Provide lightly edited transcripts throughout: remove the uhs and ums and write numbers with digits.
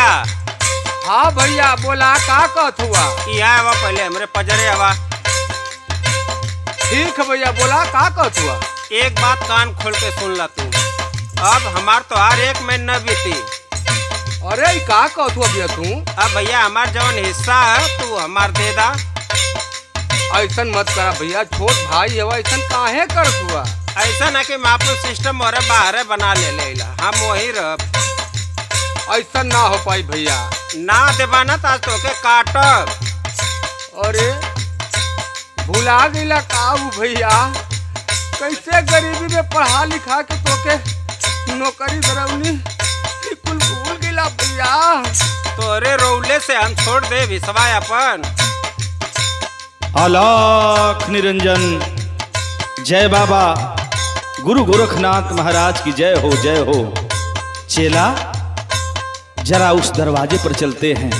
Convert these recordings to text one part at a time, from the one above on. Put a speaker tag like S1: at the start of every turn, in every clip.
S1: भैया।
S2: हाँ भैया बोला का कहत हुआ?
S1: यहाँ आवा पहले हमरे पजरे आवा।
S2: ठीक है भैया बोला का कहत हुआ?
S1: एक बात कान खोल के सुन ला तू। अब हमार तो हर एक महीना बीती।
S2: अरे का कहत हुआ भैया तू?
S1: अब भैया हमार जवन हिस्सा है तू हमार दे दा।
S2: ऐसा मत करा भैया, छोट भाई है ऐसा काहे करत हुआ?
S1: ऐसा ना कि मैं अपन सिस्टम और बाहर बना ले हम वही रह।
S2: ऐसा ना हो पाई भैया।
S1: ना देवाना तो आज तोके काटब।
S2: अरे भुला गईला का भैया? कैसे गरीबी में पढ़ा लिखा के तोके नौकरी दरवनी कुल भूल गईला भैया।
S1: तोरे रोले से हम छोड़ दे विश्वास अपन।
S3: अलख निरंजन। जय बाबा गुरु गोरखनाथ महाराज की जय हो जय हो। चेला जरा उस दरवाजे पर चलते हैं।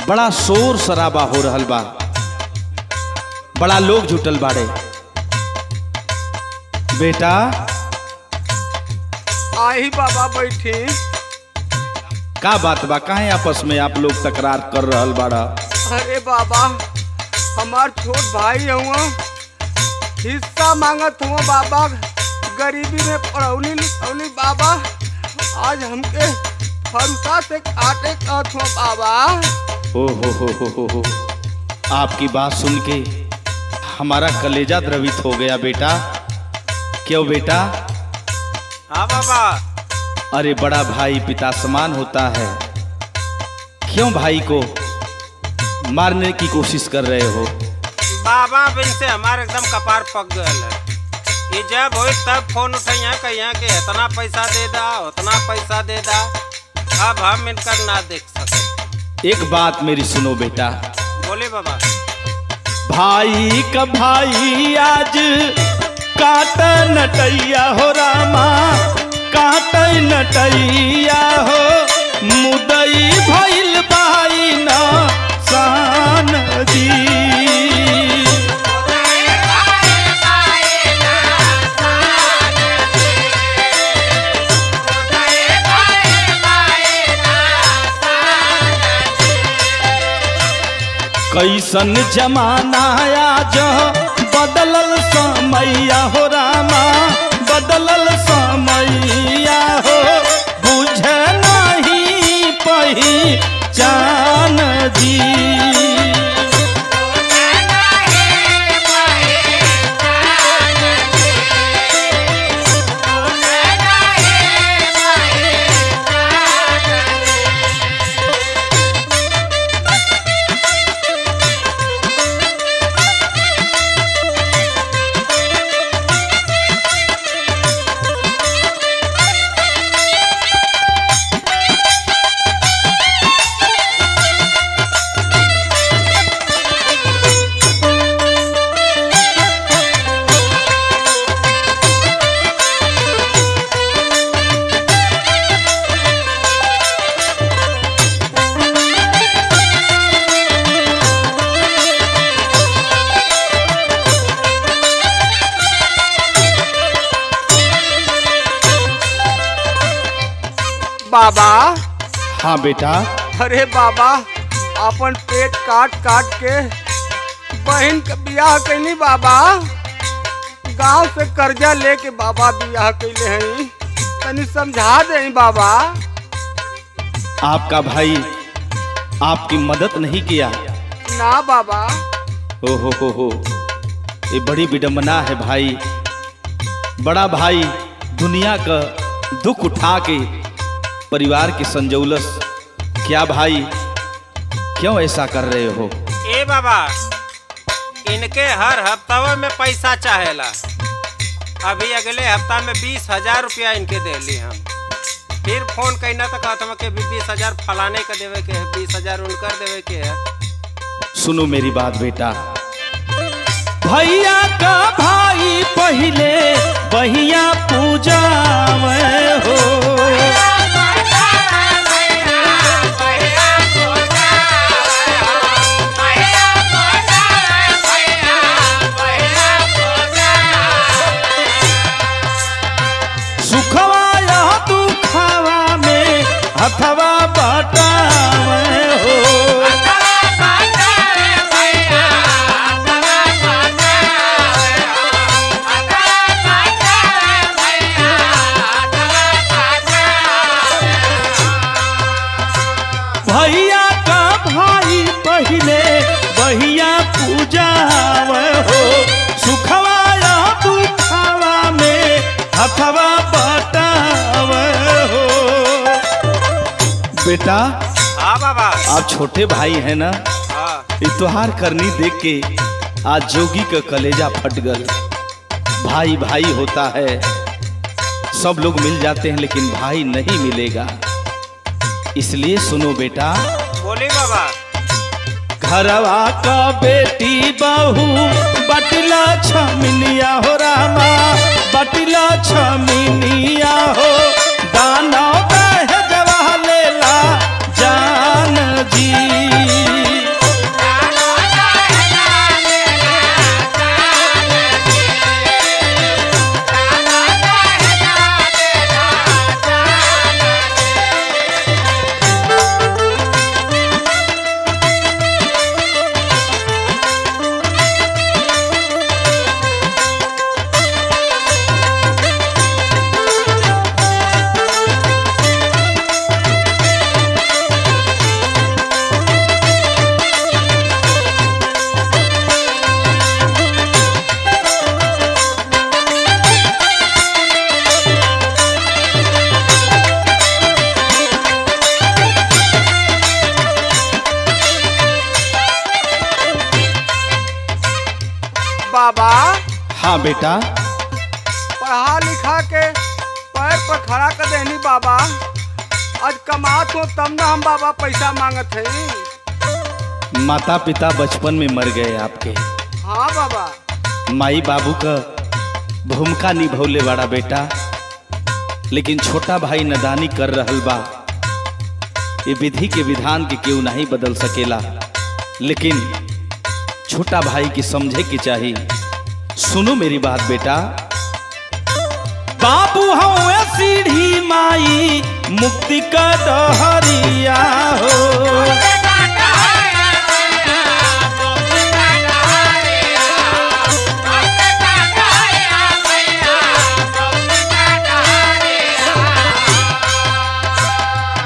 S3: बड़ा शोर शराबा हो रहल बा, बड़ा लोग जुटल बाड़े। बेटा
S2: आई बाबा बैठी।
S3: का बात बा, काहे आपस में आप लोग तकरार कर रहल बाड़ा?
S2: अरे बाबा हमार छोट भाई हुआ हिस्सा मांगत हुआ बाबा। गरीबी में पढ़ौनी लिखौनी बाबा, आज हमके फरुसा से काटे कहत हुआ बाबा।
S3: हो आपकी बात सुन के हमारा कलेजा द्रवित हो गया बेटा। क्यों बेटा?
S1: हाँ बाबा।
S3: अरे बड़ा भाई पिता समान होता है, क्यों भाई को मारने की कोशिश कर रहे हो?
S1: बाबा बिन से हमारे एकदम कपार पक गया है। ये जब हो तब फोन उठाइया कहिया कि इतना पैसा दे दा उतना पैसा दे दा। अब हम इनकर ना देख सके।
S3: एक बात मेरी सुनो बेटा।
S1: बोले बाबा।
S3: भाई का भाई आज काट नटैया हो रामा, काट नटैया हो। मुदई भइल भाई ना सान दी। कैसन जमाना आज बदलल समैया हो रामा, बदलल समैया हो। बुझे नहीं पहचान जी।
S2: बाबा।
S3: हाँ बेटा।
S2: अरे बाबा अपन पेट काट काट के बहन का बियाह कैली बाबा। गांव से कर्जा लेके बाबा बियाह कैले हैं, तनी समझा दे बाबा।
S3: आपका भाई आपकी मदद नहीं किया?
S2: ना बाबा।
S3: हो ये बड़ी विडंबना है भाई। बड़ा भाई दुनिया का दुख उठा के परिवार की संजौलस। क्या भाई क्यों ऐसा कर रहे हो?
S1: ए बाबा इनके हर हफ्ता में पैसा चाहेला। अभी अगले हफ्ता में 20,000 रुपया इनके दे ली हम। फिर फोन कहना तो कहता कि 20,000 फलाने का देवे के है, 20,000 उनकर देवे के है।
S3: सुनो मेरी बात बेटा। भैया का भाई पहले बहिया पूजा में हो। सुखवा या दुखवा में हथवा बाटा बेटा,
S1: हाँ बाबा।
S3: आप छोटे भाई हैं ना,
S1: हाँ
S3: त्योहार करनी देख के आज जोगी का कलेजा फट गल। भाई भाई होता है, सब लोग मिल जाते हैं लेकिन भाई नहीं मिलेगा। इसलिए सुनो बेटा,
S1: बोली बाबा।
S3: घरवा का बेटी बहू बटला छमिनिया हो रामा, बटला छमिनिया हो, दाना बह जवा लेला जान जी।
S2: बाबा
S3: हाँ बेटा,
S2: पढ़ा लिखा के पैर पर खड़ा कर देनी बाबा। आज कमात हो तब ना हम बाबा पैसा मांगत है।
S3: माता पिता बचपन में मर गए आपके,
S2: हाँ बाबा।
S3: माई बाबू का भूमिका निभौले बड़ा बेटा, लेकिन छोटा भाई नदानी कर रहल बा। ये विधि के विधान के क्यों नहीं बदल सकेला, लेकिन छोटा भाई की समझे की चाहिए। सुनो मेरी बात बेटा, बाबू हवे सीढ़ी माई मुक्ति का डहरिया हो,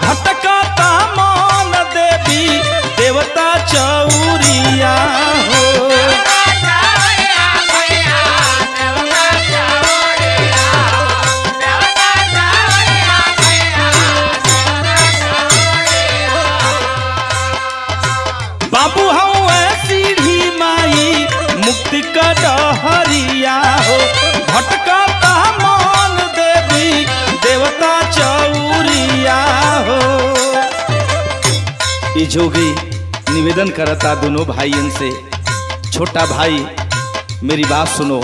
S3: भटकाता मान देवी देवता चौरिया हो। बाबू हवे सीढ़ी माई मुक्ति का डहरिया हो, भटकाता मान देवी देवता चौरिया हो। ये जोगी निवेदन करता दोनों भाइयों से, छोटा भाई मेरी बात सुनो।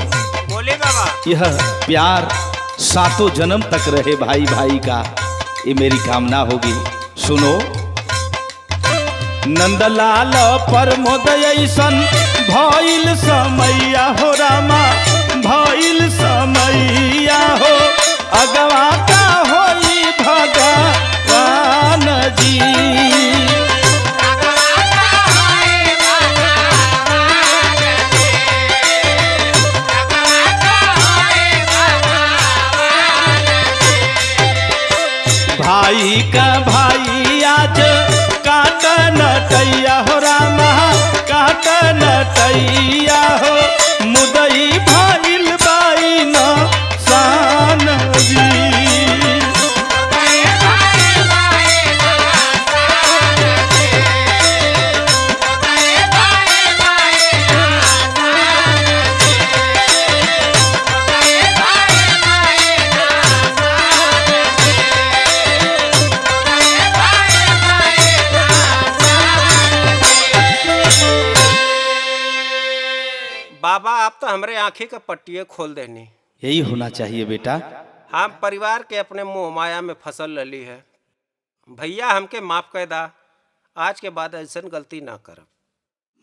S1: बोली बाबा।
S3: यह प्यार सातों जन्म तक रहे भाई भाई का, ये मेरी कामना होगी। सुनो, नंदलाल प्रमोद ऐसन भइल समैया हो रामा, भइल समैया हो, अगवा का होई भगवान जी। भाई का भाई आज काट नटैया हो रामा, काट नटैया हो, मुदई भइल बाई न सान जी।
S1: बाबा आप तो हमरे आंखें का पट्टियाँ खोल देनी।
S3: यही होना चाहिए बेटा।
S1: हम परिवार के अपने मोह माया में फसल लली है। भैया हमके माफ कर दा, आज के बाद ऐसा गलती ना करब।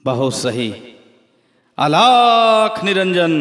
S3: बहुत सही। अलख निरंजन।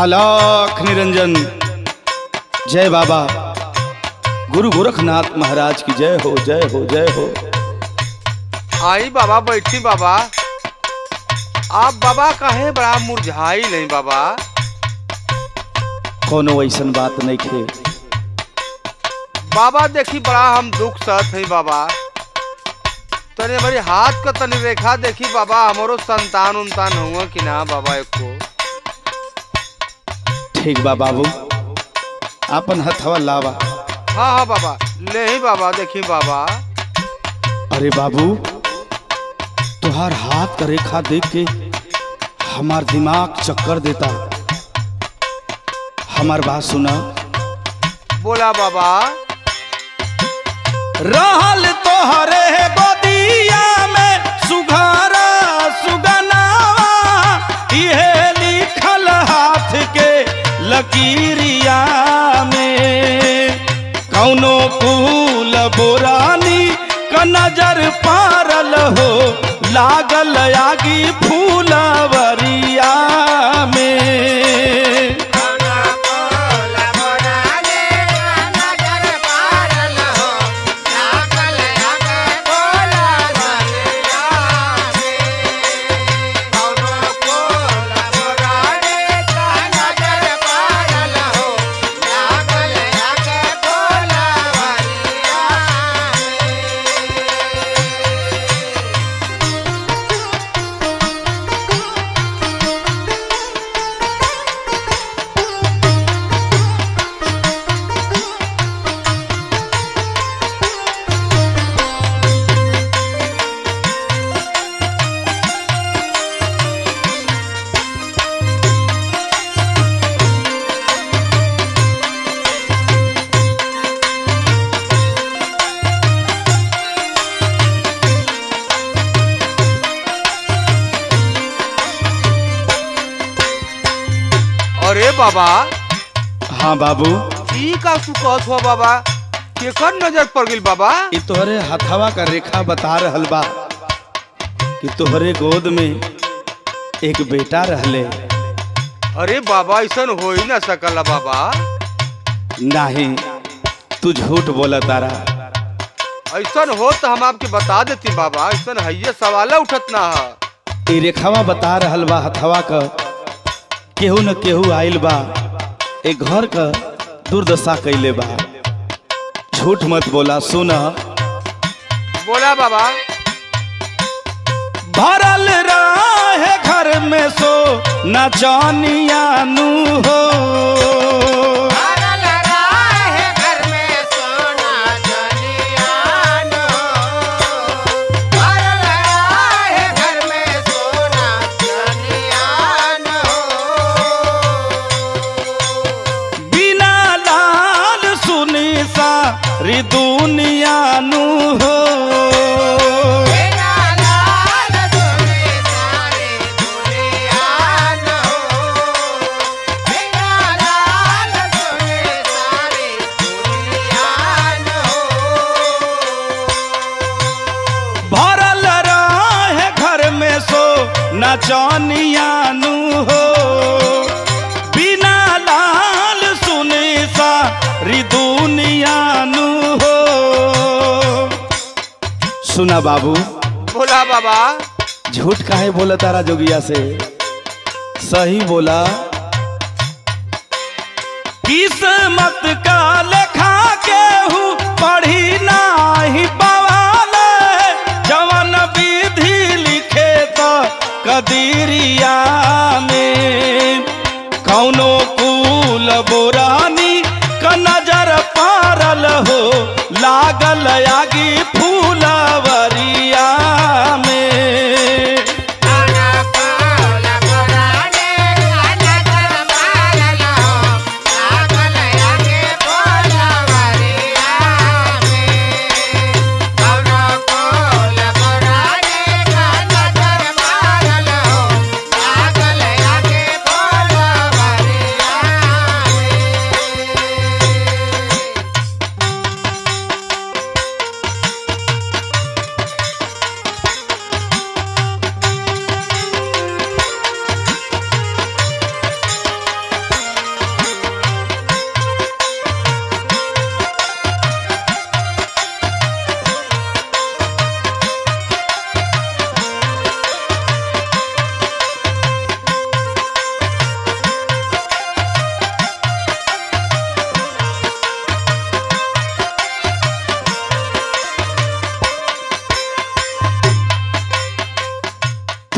S3: आलाख निरंजन जय बाबा गुरु गोरखनाथ महाराज की जय हो जय हो जय हो।
S2: आई बाबा, बैठी बाबा। आप बाबा काहे बड़ा मुरझाई नहीं बाबा?
S3: कोनो ऐसन बात नहीं खे
S2: बाबा, देखी बड़ा हम दुख सहत है बाबा। तने हमारी हाथ का तनी रेखा देखी बाबा, हमारो संतान उनतान हुआ कि ना बाबा एको?
S3: ठीक बा बाबू, आपन हथवा लावा।
S2: हाँ हाँ बाबा, ले ही बाबा, देखी बाबा।
S3: अरे बाबू, तुहार हाथ का रेखा देख के हमार दिमाग चक्कर देता। हमार बात सुना।
S2: बोला बाबा।
S3: रहल तोहरे गोदिया में सुघारा सुगनावा, इहे लिखल हाथ के लकीरिया में। कौनो फूल बोरानी का नजर पारल हो, लागल आगी फूलवरिया में।
S2: अरे बाबा।
S3: हाँ बाबू,
S2: ई का सुकत हुआ बाबा? केकर नजर पड़ गई बाबा?
S3: ये तोहरे हथवा का रेखा बता रहल बा कि तोहरे गोद में एक बेटा रहले।
S2: अरे बाबा, ऐसा हो ही ना सकला बाबा।
S3: नहीं, तू झूठ बोला तारा।
S2: ऐसा हो तो हम आपके बता देती बाबा। ऐसा है ये सवाल उठत ना है।
S3: ये रेखावा बता रहल बा हथवा का, केहू न केहू आइल बा, एक घर का दुर्दशा कैले बा। झूठ मत बोला, सुना।
S2: बोला बाबा।
S3: भरल रहे घर में सो न जानिया नू हो, दुनिया नू हो। भरल रहे घर में सो न जानिया नू हो, बिना लाल सुने सारी दुनिया नू हो। सुना बाबू।
S2: बोला बाबा।
S3: झूठ काहे बोला तारा जोगिया से? सही बोला। किस्मत का लेखा केहू पढ़ी नाही पावाले, जवन विधि लिखे तो कदीरिया में। कौनो कुल बोरानी का नजर पारल हो, लागल आगी फूलवरिया में।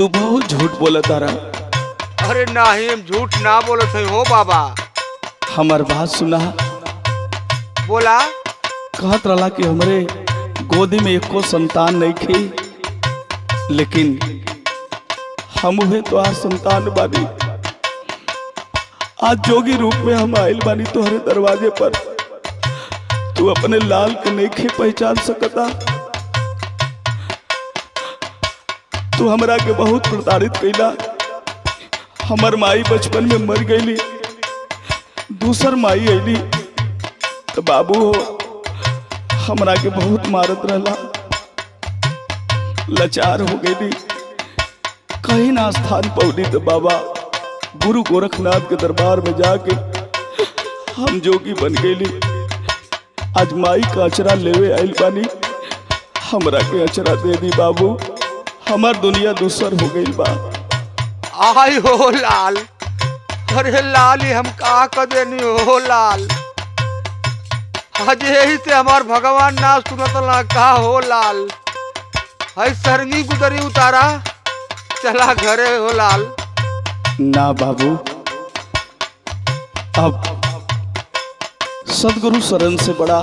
S3: तू बहुत झूठ बोला तारा।
S2: अरे नाही, हम झूठ ना बोलत है हो बाबा।
S3: हमार बात सुना।
S2: बोला।
S3: कहत रहा कि हमरे गोदी में एको संतान नहीं थी, लेकिन हम हुए तो आज संतान बानी। आज जोगी रूप में हम आइल बानी तोहरे दरवाजे पर। तू अपने लाल के नहीं पहचान सकता। तू हमरा के बहुत प्रताड़ित कैला। हमर माई बचपन में मर गईली, दूसर माई अली तो बाबू हो हमरा के बहुत मारत रहला। लाचार हो गई, कहीं ना स्थान पौली तो बाबा गुरु गोरखनाथ के दरबार में जाके हम जोगी बन गईली। आज माई का अचरा लेवे आइल बानी। हमरा के अचरा दे दी बाबू, हमार दुनिया दूसर हो गई बा।
S2: आई हो लाल। अरे लाल, हम का कर देनी हो लाल। आज यही से हमार भगवान ना सुनत ना का हो लाल। है सरंगी गुदरी उतारा, चला घरे हो लाल।
S3: ना बाबू, अब सदगुरु शरण से बड़ा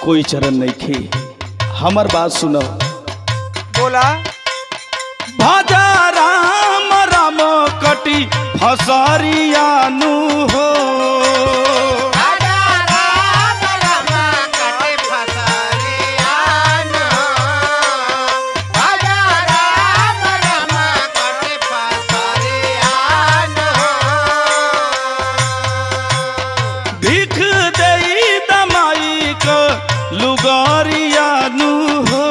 S3: कोई चरण नहीं थी। हमार बात सुनो।
S2: बोला।
S3: भाजा राम राम कटी फसारिया नु हो। भीख देई दमाई को लुगारिया नु हो।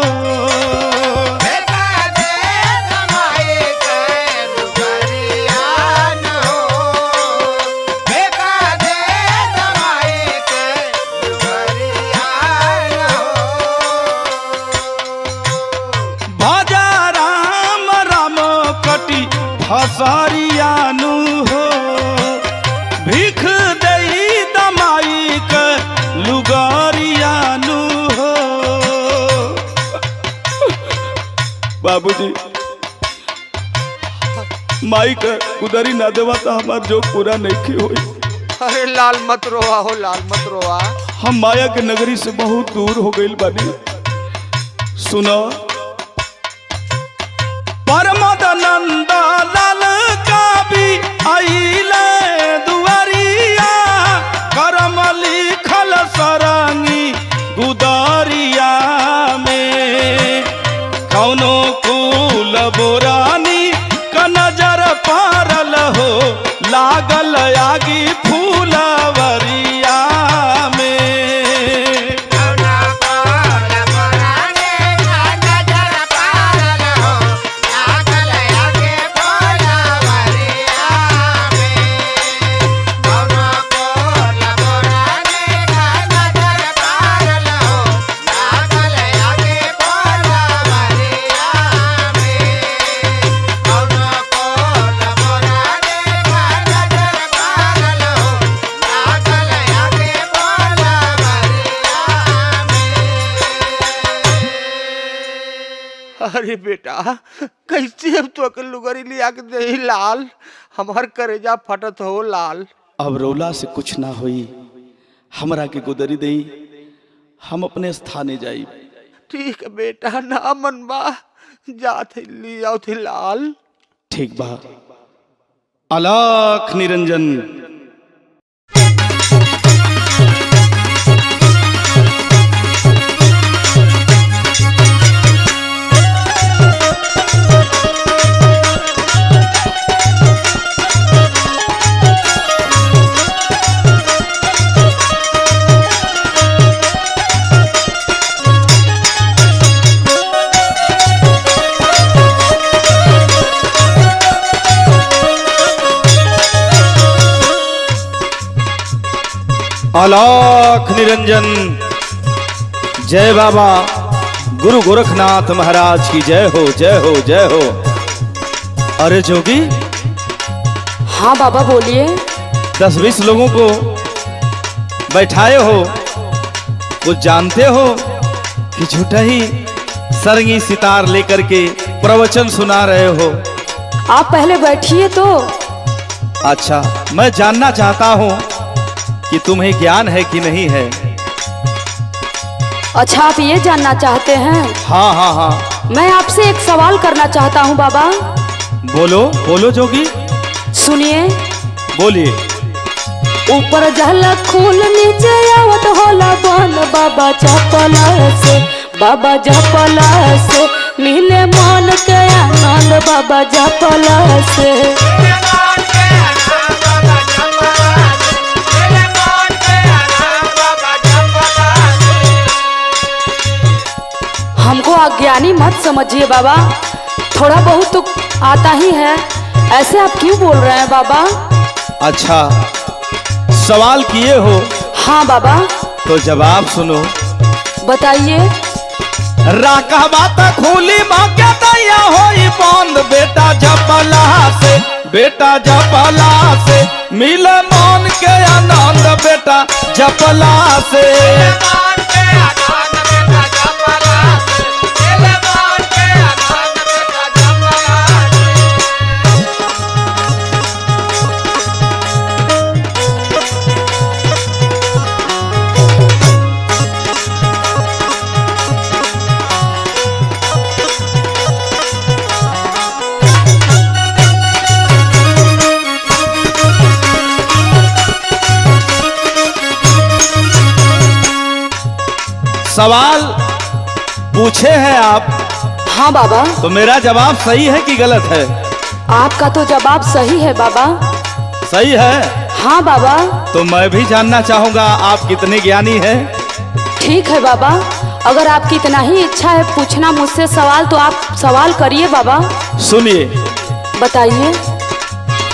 S3: फसारिया नु हो। भीख देई दमाई के लुगारिया नु हो। बाबूजी, माई का उदारी ना देवा तो हमार जो पूरा नहीं होई।
S2: अरे लाल मत रोआ हो लाल, मत रोआ।
S3: हम माया के नगरी से बहुत दूर हो गई बानी। सुनो। परमानंद लाल का भी आइले दुआरिया, करम लिखल सरंगी गुदारिया में। कौनो कुल बोरानी का नजर पारल हो, लागल आगी फूलवरिया में।
S2: अरे बेटा, कैसे अब तो अकल लुगरी लिया के दे लाल। हमार करेजा फटत हो लाल।
S3: अब रोला से कुछ ना होई, हमरा के गुदरी दई, हम अपने स्थाने जाई।
S2: ठीक है बेटा, ना मनबा जात ले आओ थे लाल।
S3: ठीक बा। अलख निरंजन। अलख निरंजन। जय बाबा गुरु गोरखनाथ महाराज की जय हो, जय हो, जय हो। अरे जोगी।
S4: हाँ बाबा बोलिए।
S3: 10-20 लोगों को बैठाए हो, कुछ जानते हो कि झूठा ही सरंगी सितार लेकर के प्रवचन सुना रहे हो।
S4: आप पहले बैठिए तो।
S3: अच्छा, मैं जानना चाहता हूँ कि तुम्हें ज्ञान है कि नहीं है।
S4: अच्छा, आप ये जानना चाहते हैं?
S3: हाँ हाँ हाँ।
S4: मैं आपसे एक सवाल करना चाहता हूँ बाबा।
S3: बोलो बोलो जोगी,
S4: सुनिए।
S3: बोलिए।
S4: ऊपर झलक खूल नीचे आवत होला बन, बाबा चपला से, बाबा जपला से मिले मन के आनंद, बाबा जपला से। हमको अज्ञानी मत समझिए बाबा, थोड़ा बहुत तो आता ही है, ऐसे आप क्यों बोल रहे हैं बाबा?
S3: अच्छा, सवाल किए हो?
S4: हाँ बाबा।
S3: तो जवाब सुनो।
S4: बताइए।
S3: राका बाता खूली माँ क्या दैया होई बंद, बेटा जपला से, बेटा जपला से मिले मन के आनंद, बेटा जपला से। सवाल पूछे हैं आप?
S4: हाँ बाबा।
S3: तो मेरा जवाब सही है कि गलत है?
S4: आपका तो जवाब सही है बाबा।
S3: सही है?
S4: हाँ बाबा।
S3: तो मैं भी जानना चाहूंगा आप कितने ज्ञानी हैं।
S4: ठीक है बाबा, अगर आपकी इतना ही इच्छा है पूछना मुझसे सवाल तो आप सवाल करिए बाबा।
S3: सुनिए।
S4: बताइए।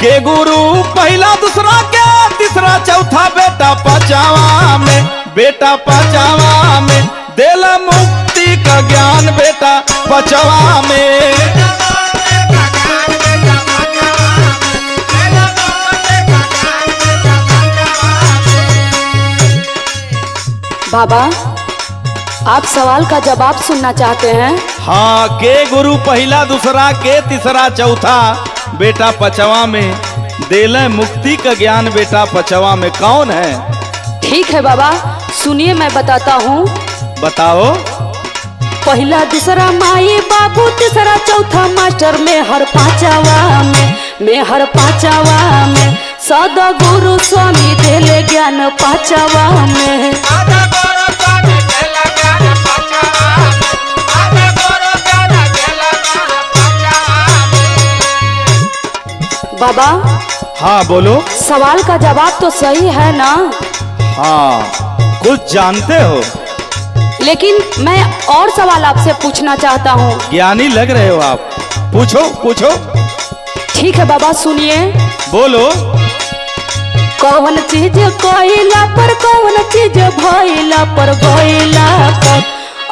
S3: के गुरु पहला दूसरा के तीसरा चौथा, बेटा पांचवा में, बेटा पांचवा में दिल मुक्ति का ज्ञान, बेटा पांचवा में।
S4: बाबा, आप सवाल का जवाब सुनना चाहते हैं?
S3: हाँ, के गुरु पहला दूसरा के तीसरा चौथा, बेटा पांचवा में दिल मुक्ति का ज्ञान, बेटा पांचवा में कौन है?
S4: ठीक है बाबा, सुनिए मैं बताता हूँ।
S3: बताओ।
S4: पहला दूसरा माई बाबू, तीसरा चौथा मास्टर, में हर पांचवा में हर पांचवा में सदा गुरु स्वामी देले ज्ञान पांचवा में। बाबा।
S3: हाँ बोलो।
S4: सवाल का जवाब तो सही है ना?
S3: हाँ, कुछ जानते हो।
S4: लेकिन मैं और सवाल आपसे पूछना चाहता हूँ।
S3: ज्ञानी लग रहे हो आप, पूछो पूछो।
S4: ठीक है बाबा, सुनिए।
S3: बोलो।
S4: कौन चीज कोइला पर, कौन चीज भइला पर, गइला पर,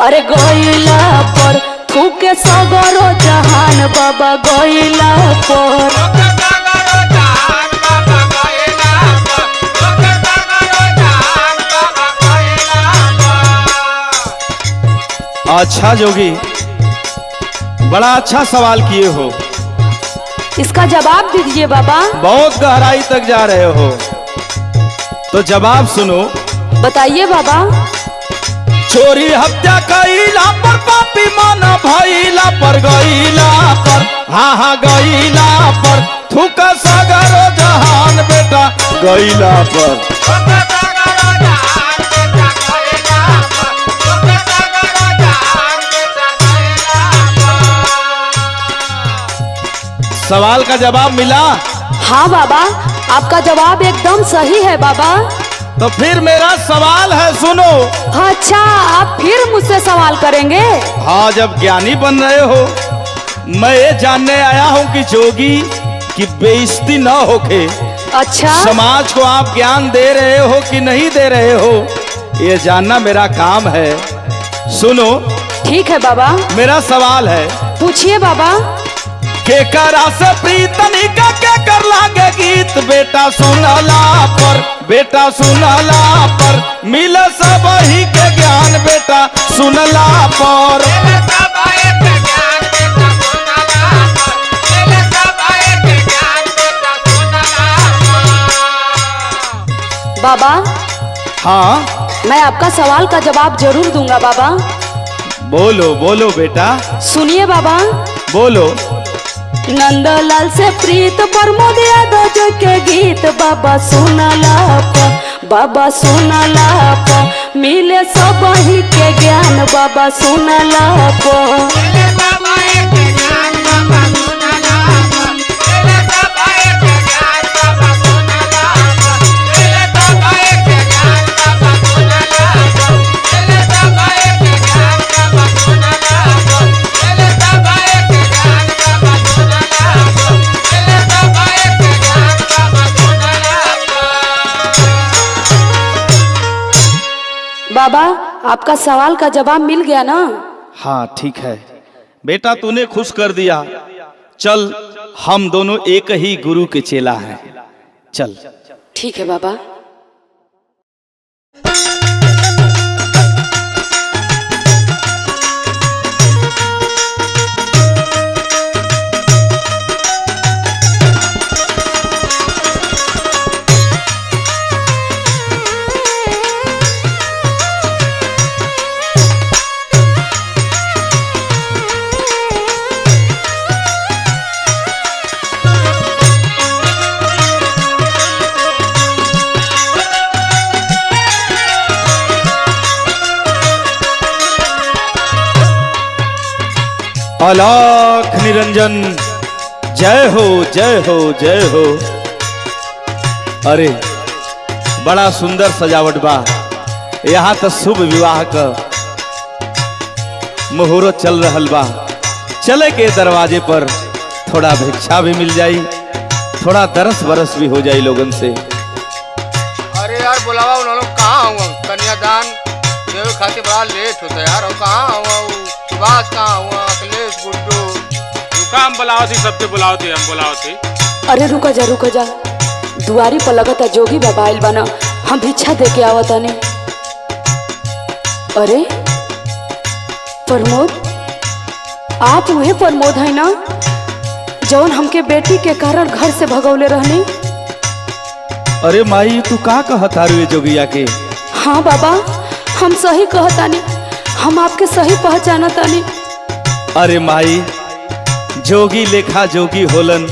S4: अरे गइला पर थूके सगरो जहान, बाबा गइला पर।
S3: अच्छा जोगी, बड़ा अच्छा सवाल किए हो।
S4: इसका जवाब दीजिए बाबा।
S3: बहुत गहराई तक जा रहे हो, तो जवाब सुनो।
S4: बताइए बाबा।
S3: चोरी हत्या कइला पर, पापी माना भइला पर, गइला पर, हाँ हाँ गइला पर थूका सगरो जहान, बेटा गइला पर। सवाल का जवाब मिला?
S4: हाँ बाबा, आपका जवाब एकदम सही है बाबा।
S3: तो फिर मेरा सवाल है, सुनो।
S4: अच्छा, आप फिर मुझसे सवाल करेंगे?
S3: हाँ, जब ज्ञानी बन रहे हो, मैं ये जानने आया हूँ कि जोगी की बेइज्जती न होके।
S4: अच्छा।
S3: समाज को आप ज्ञान दे रहे हो कि नहीं दे रहे हो, ये जानना मेरा काम है। सुनो।
S4: ठीक है बाबा।
S3: मेरा सवाल है।
S4: पूछिए बाबा।
S3: के करा से प्रीतनी का के कर लागे गीत, बेटा सुनला पर, बेटा सुनला पर मिल सब ही के ज्ञान, बेटा सुनला पर।
S4: बाबा
S3: हाँ
S4: मैं आपका सवाल का जवाब जरूर दूंगा बाबा।
S3: बोलो बोलो बेटा,
S4: सुनिए बाबा।
S3: बोलो।
S4: नंदलाल से प्रीत प्रमोद यादव जो के गीत बाबा सुनला बाबा सुनला मिले सब ही के ज्ञान बाबा सुनला बाबा आपका सवाल का जवाब मिल गया ना?
S3: हाँ ठीक है बेटा, तूने खुश कर दिया। चल हम दोनों एक ही गुरु के चेला हैं, चल।
S4: ठीक है बाबा।
S3: अलख निरंजन, जय हो जय हो जय हो। अरे बड़ा सुंदर सजावट बा, यहाँ तो शुभ विवाह का मुहूर्त चल रहल बा। चले के दरवाजे पर थोड़ा भिक्षा भी मिल जाई, थोड़ा दरस बरस भी हो जाई लोगन से।
S2: अरे यार बुलावा उन लोग कहाँ हुआ? कन्यादान देवे खातिर बड़ा लेट होता है यार। और कहाँ हुआ? सुभाष कहाँ हुआ? अखिलेश, गुड्डू
S1: रुका, हम बुलाओ थी, सबके बुलाओ थे, हम बुलाओ थे।
S4: अरे रुका जा, दुआरी पर लगता जोगी बाबा आइल बना, हम भिक्षा दे के आवतानी। अरे प्रमोद, आप वही प्रमोद है ना जौन हमके बेटी के कारण घर से भगौले रहनी?
S3: अरे माई तू का कहता रे जोगिया के?
S4: हाँ बाबा हम सही कहतानी, हम आपके सही पहचानतानी।
S3: अरे माई, जोगी लेखा जोगी होलन,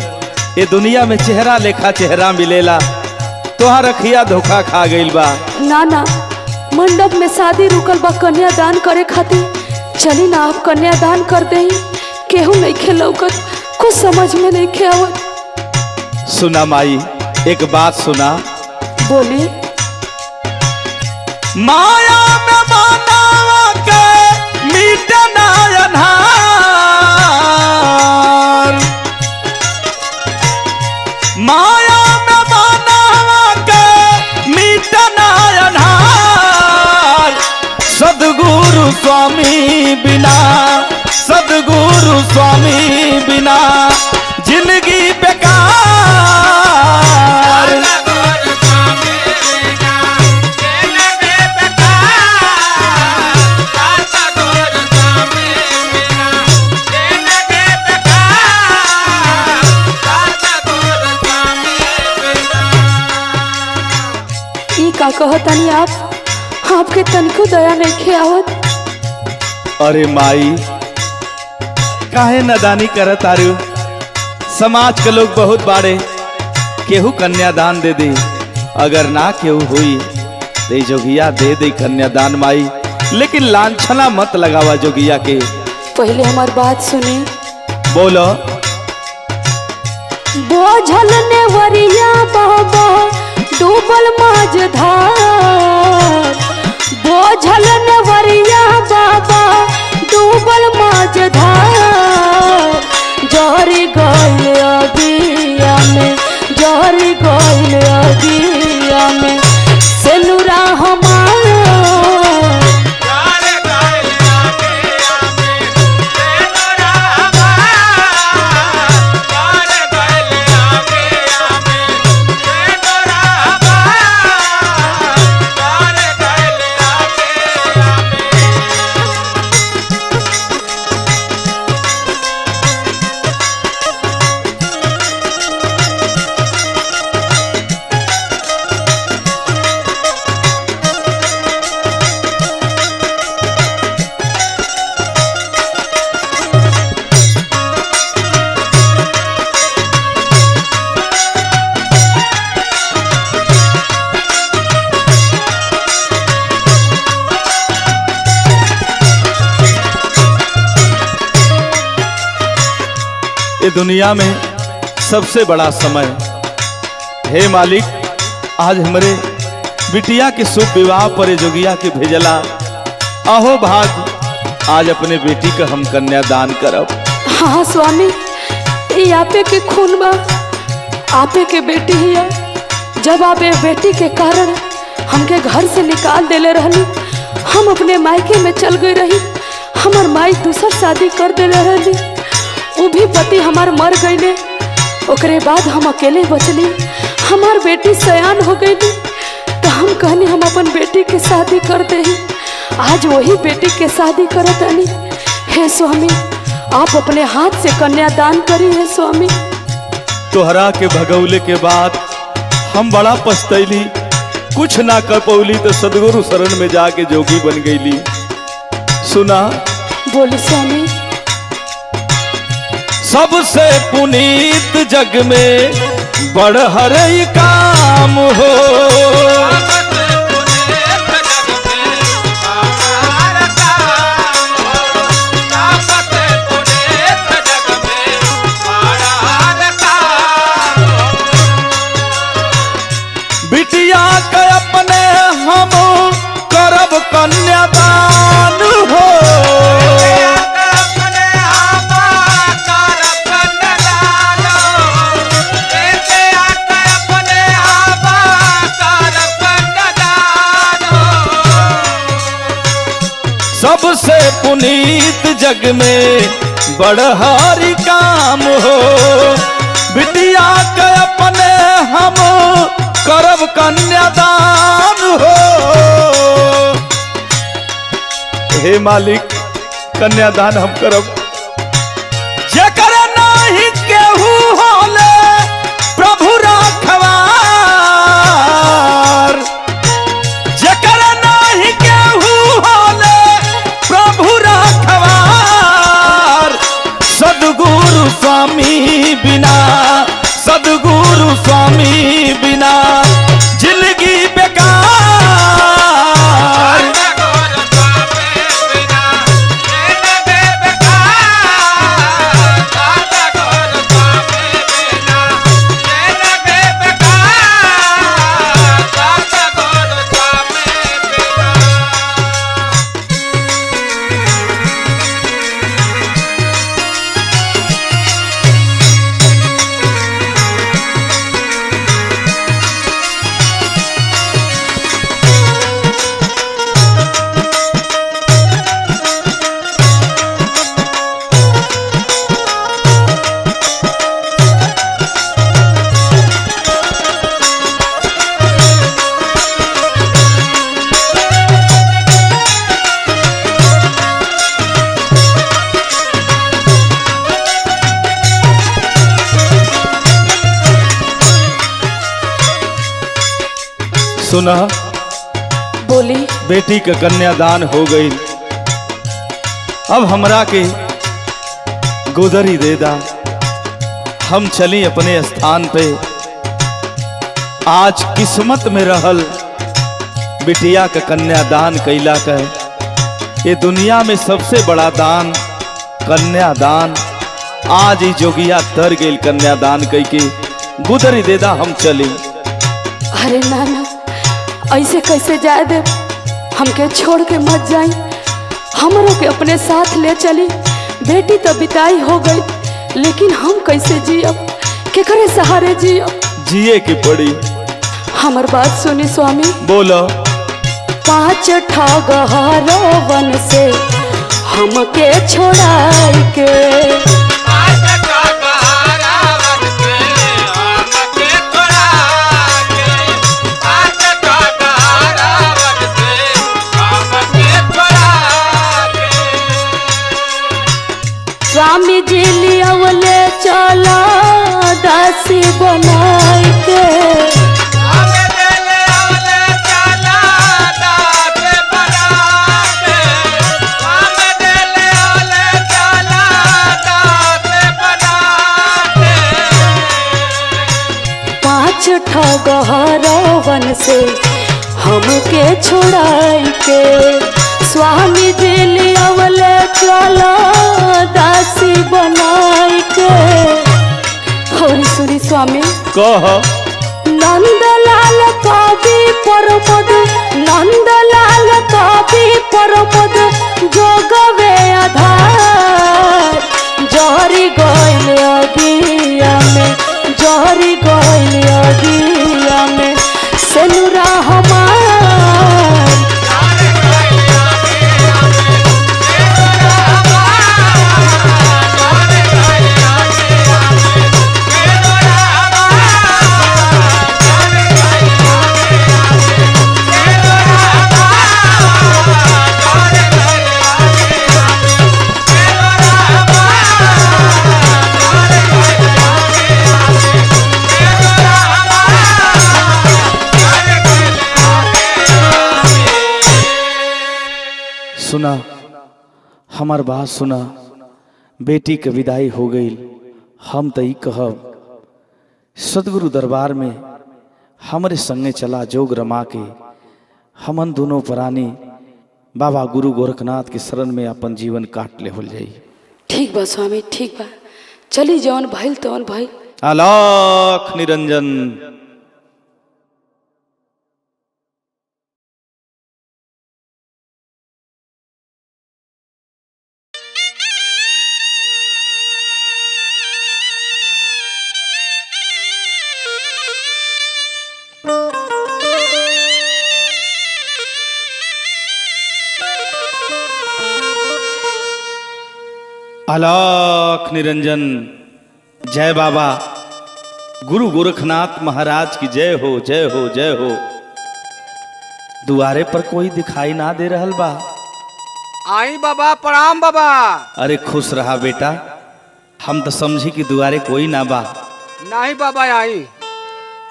S3: ये दुनिया में चेहरा लेखा चेहरा मिलेला। तोहार अखिया धोखा खा गइल बा।
S4: ना ना, मंडप में शादी रुकल बा कन्यादान करे खातिर, चली ना आप कन्यादान कर दे। केहू नहीं खे लौकत, कुछ समझ में नहीं खे आवत।
S3: सुना माई, एक बात सुना।
S4: बोली।
S3: माया में मानवा के मिटना अन्हार, माया में मानवा के मिटना अन्हार। सद्गुरु स्वामी बिना, सद्गुरु स्वामी बिना जिंदगी बेकार।
S4: का कहतनी आप, आपके तनिको दया नहीं खे आवत।
S3: अरे माई काहे नदानी करत आरू? समाज के लोग बहुत बाड़े, केहू कन्यादान दे दे, अगर ना केहू हुई दे जोगिया दे दे कन्यादान माई, लेकिन लांछना मत लगावा जोगिया के।
S4: पहले हमार बात सुनी।
S3: बोलो।
S4: बोझल नेवरिया बाबा डूबल माझधार, बोझल नेवरिया बाबा डूबल माझधार। जहरी गइल अगिया में, जहरी गइल अगिया में सेनुरा हमार।
S3: ये दुनिया में सबसे बड़ा समय। हे मालिक, आज हमारे बिटिया के शुभ विवाह पर जोगिया के भेजला। अहो भाग, आज अपने बेटी का हम कन्यादान करब।
S4: हाँ स्वामी, ये आपे के खून बा, आपे के बेटी ही है। जब आप ये बेटी के कारण हमके घर से निकाल देले रहली, हम अपने मायके में चल गई रही। हमार माई दूसर शादी कर देले रहली, वो भी पति हमार मर गईले। ओकरे बाद हम अकेले बचली। हमार बेटी सयान हो गई, तो हम कहनी हम अपन बेटी के शादी कर दे। आज वही बेटी के शादी करत आनी। हे स्वामी, आप अपने हाथ से कन्यादान करी है स्वामी।
S3: तोहरा के भगौले के बाद हम बड़ा पछतैली, कुछ ना कर पौली तो सदगुरु शरण में जाके जोगी बन गईली। सुना,
S4: बोली स्वामी।
S3: सबसे पुनीत जग में बड़हर काम हो, बिटिया के अपने हम करब कन्यादान हो। सबसे पुनीत जग में बड़हारी काम हो, बिटिया के अपने हम करब कन्यादान हो। हे मालिक, कन्यादान हम करब। जेकर नाही केहू होले प्रभु राखवार, जेकर नाही केहू होले प्रभु राखवार। सदगुरु स्वामी बिना, सदगुरु स्वामी बिना जिंदगी बेकार। सुना,
S4: बोली।
S3: बेटी का कन्यादान हो गई, अब हमरा के गुदरी दे दा। हम चली अपने स्थान पे। आज किस्मत में रहल बिटिया का कन्यादान कैला का। ये दुनिया में सबसे बड़ा दान कन्यादान। आज ही जोगिया तर गई कन्यादान कई के। गुदरी दे दा, हम चली।
S4: अरे नाना, ऐसे कैसे जाए दे? हमके छोड़ के मत जाई, हमरों के अपने साथ ले चली। बेटी तो बिताई हो गई, लेकिन हम कैसे जियब? केकरे सहारे जियब?
S3: जिए की पड़ी।
S4: हमर बात सुनी स्वामी।
S3: बोलो।
S4: 5 ठगहरवन से हमके छोड़ाई के, स्वामी जी लियावले चला दासी बनाई के। ठगहरवन से हमके छोड़ाई के, स्वामी जी लियावले चला दासी बनाई के।
S3: कह
S4: नंदलाल कवि प्रमोद नंदलाल कवि प्रमोद जोगवे आधार जहरी गइल अगिया में जहरी गइल अगिया में सेनुरा हमार
S3: सुना हमार बात सुना। बेटी के विदाई हो गई। हम तो ही कहब सदगुरु दरबार में हमरे संगे चला जोग रमा के हमन दोनों प्राणी बाबा गुरु गोरखनाथ के शरण में अपन जीवन काट ले हो जाई।
S4: ठीक बा स्वामी ठीक बा चली जौन भइल तौन भइल।
S3: अलख निरंजन। अलख निरंजन। जय बाबा गुरु गोरखनाथ महाराज की जय हो जय हो जय हो। दुआरे पर कोई दिखाई ना दे रहल बा।
S2: आई बाबा प्रणाम बाबा।
S3: अरे खुश रहा बेटा। हम तो समझी कि दुआरे कोई ना बा।
S2: नहीं बाबा आई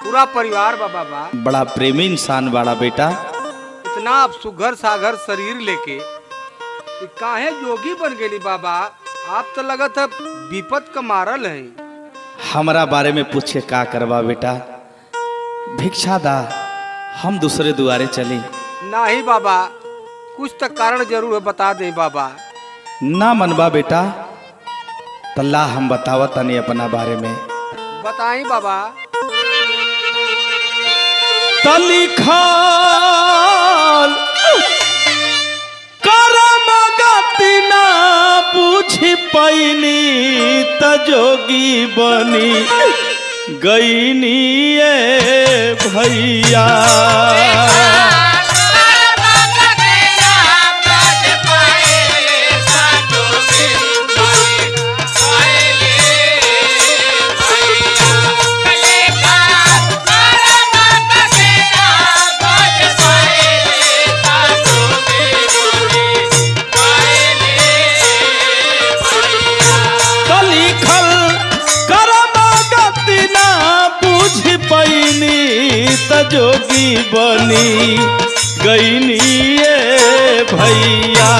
S2: पूरा परिवार बा बाबा।
S3: बड़ा प्रेमी इंसान बाड़ा बेटा।
S2: इतना आप सुघर सागर शरीर लेके कि काहे जोगी बन गेली बाबा। आप तो लगत है विपत का मारल है।
S3: हमारा बारे में पूछे का करवा बेटा। भिक्षा दा हम दूसरे दुआरे चली।
S2: नहीं बाबा कुछ तो कारण जरूर है बता दे बाबा।
S3: ना मनबा बेटा तल्ला हम बतावा तनी अपना बारे में।
S2: बताई बाबा।
S3: तलिखाल करम गति ना पूछ पैनी तजोगी बनी गईनी भैया। जोगी बनी गईनी भैया।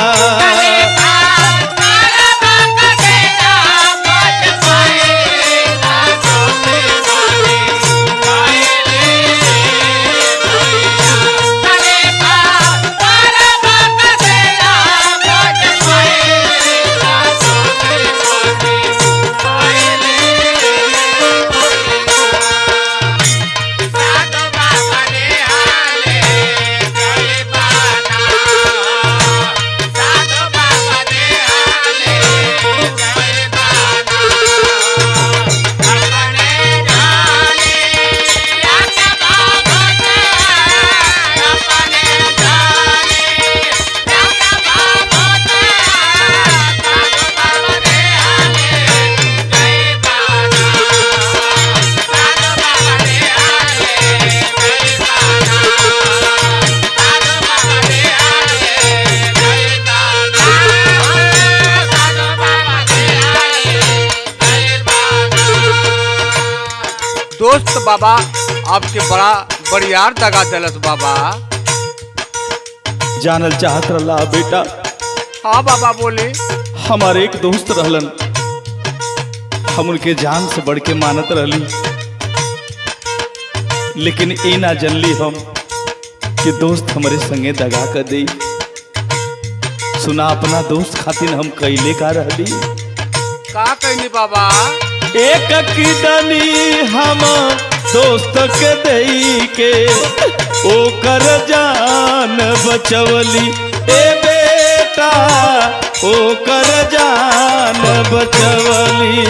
S2: दोस्त बाबा आपके बड़ा बड़ियार दगा दिलस बाबा।
S3: जानल चाहत रहा बेटा।
S2: हाँ बाबा बोले।
S3: हमारे एक दोस्त रहलन हम उनके जान से बढ़ के मानत रहली लेकिन ए ना जनली हम कि दोस्त हमारे संगे दगा कर दे। सुना अपना दोस्त खातिर हम कैले का रहली।
S2: का कहनी बाबा।
S3: एक किडनी हम दोस्त के दई के ओकर जान बचवली ए बेटा ओकर जान बचवली।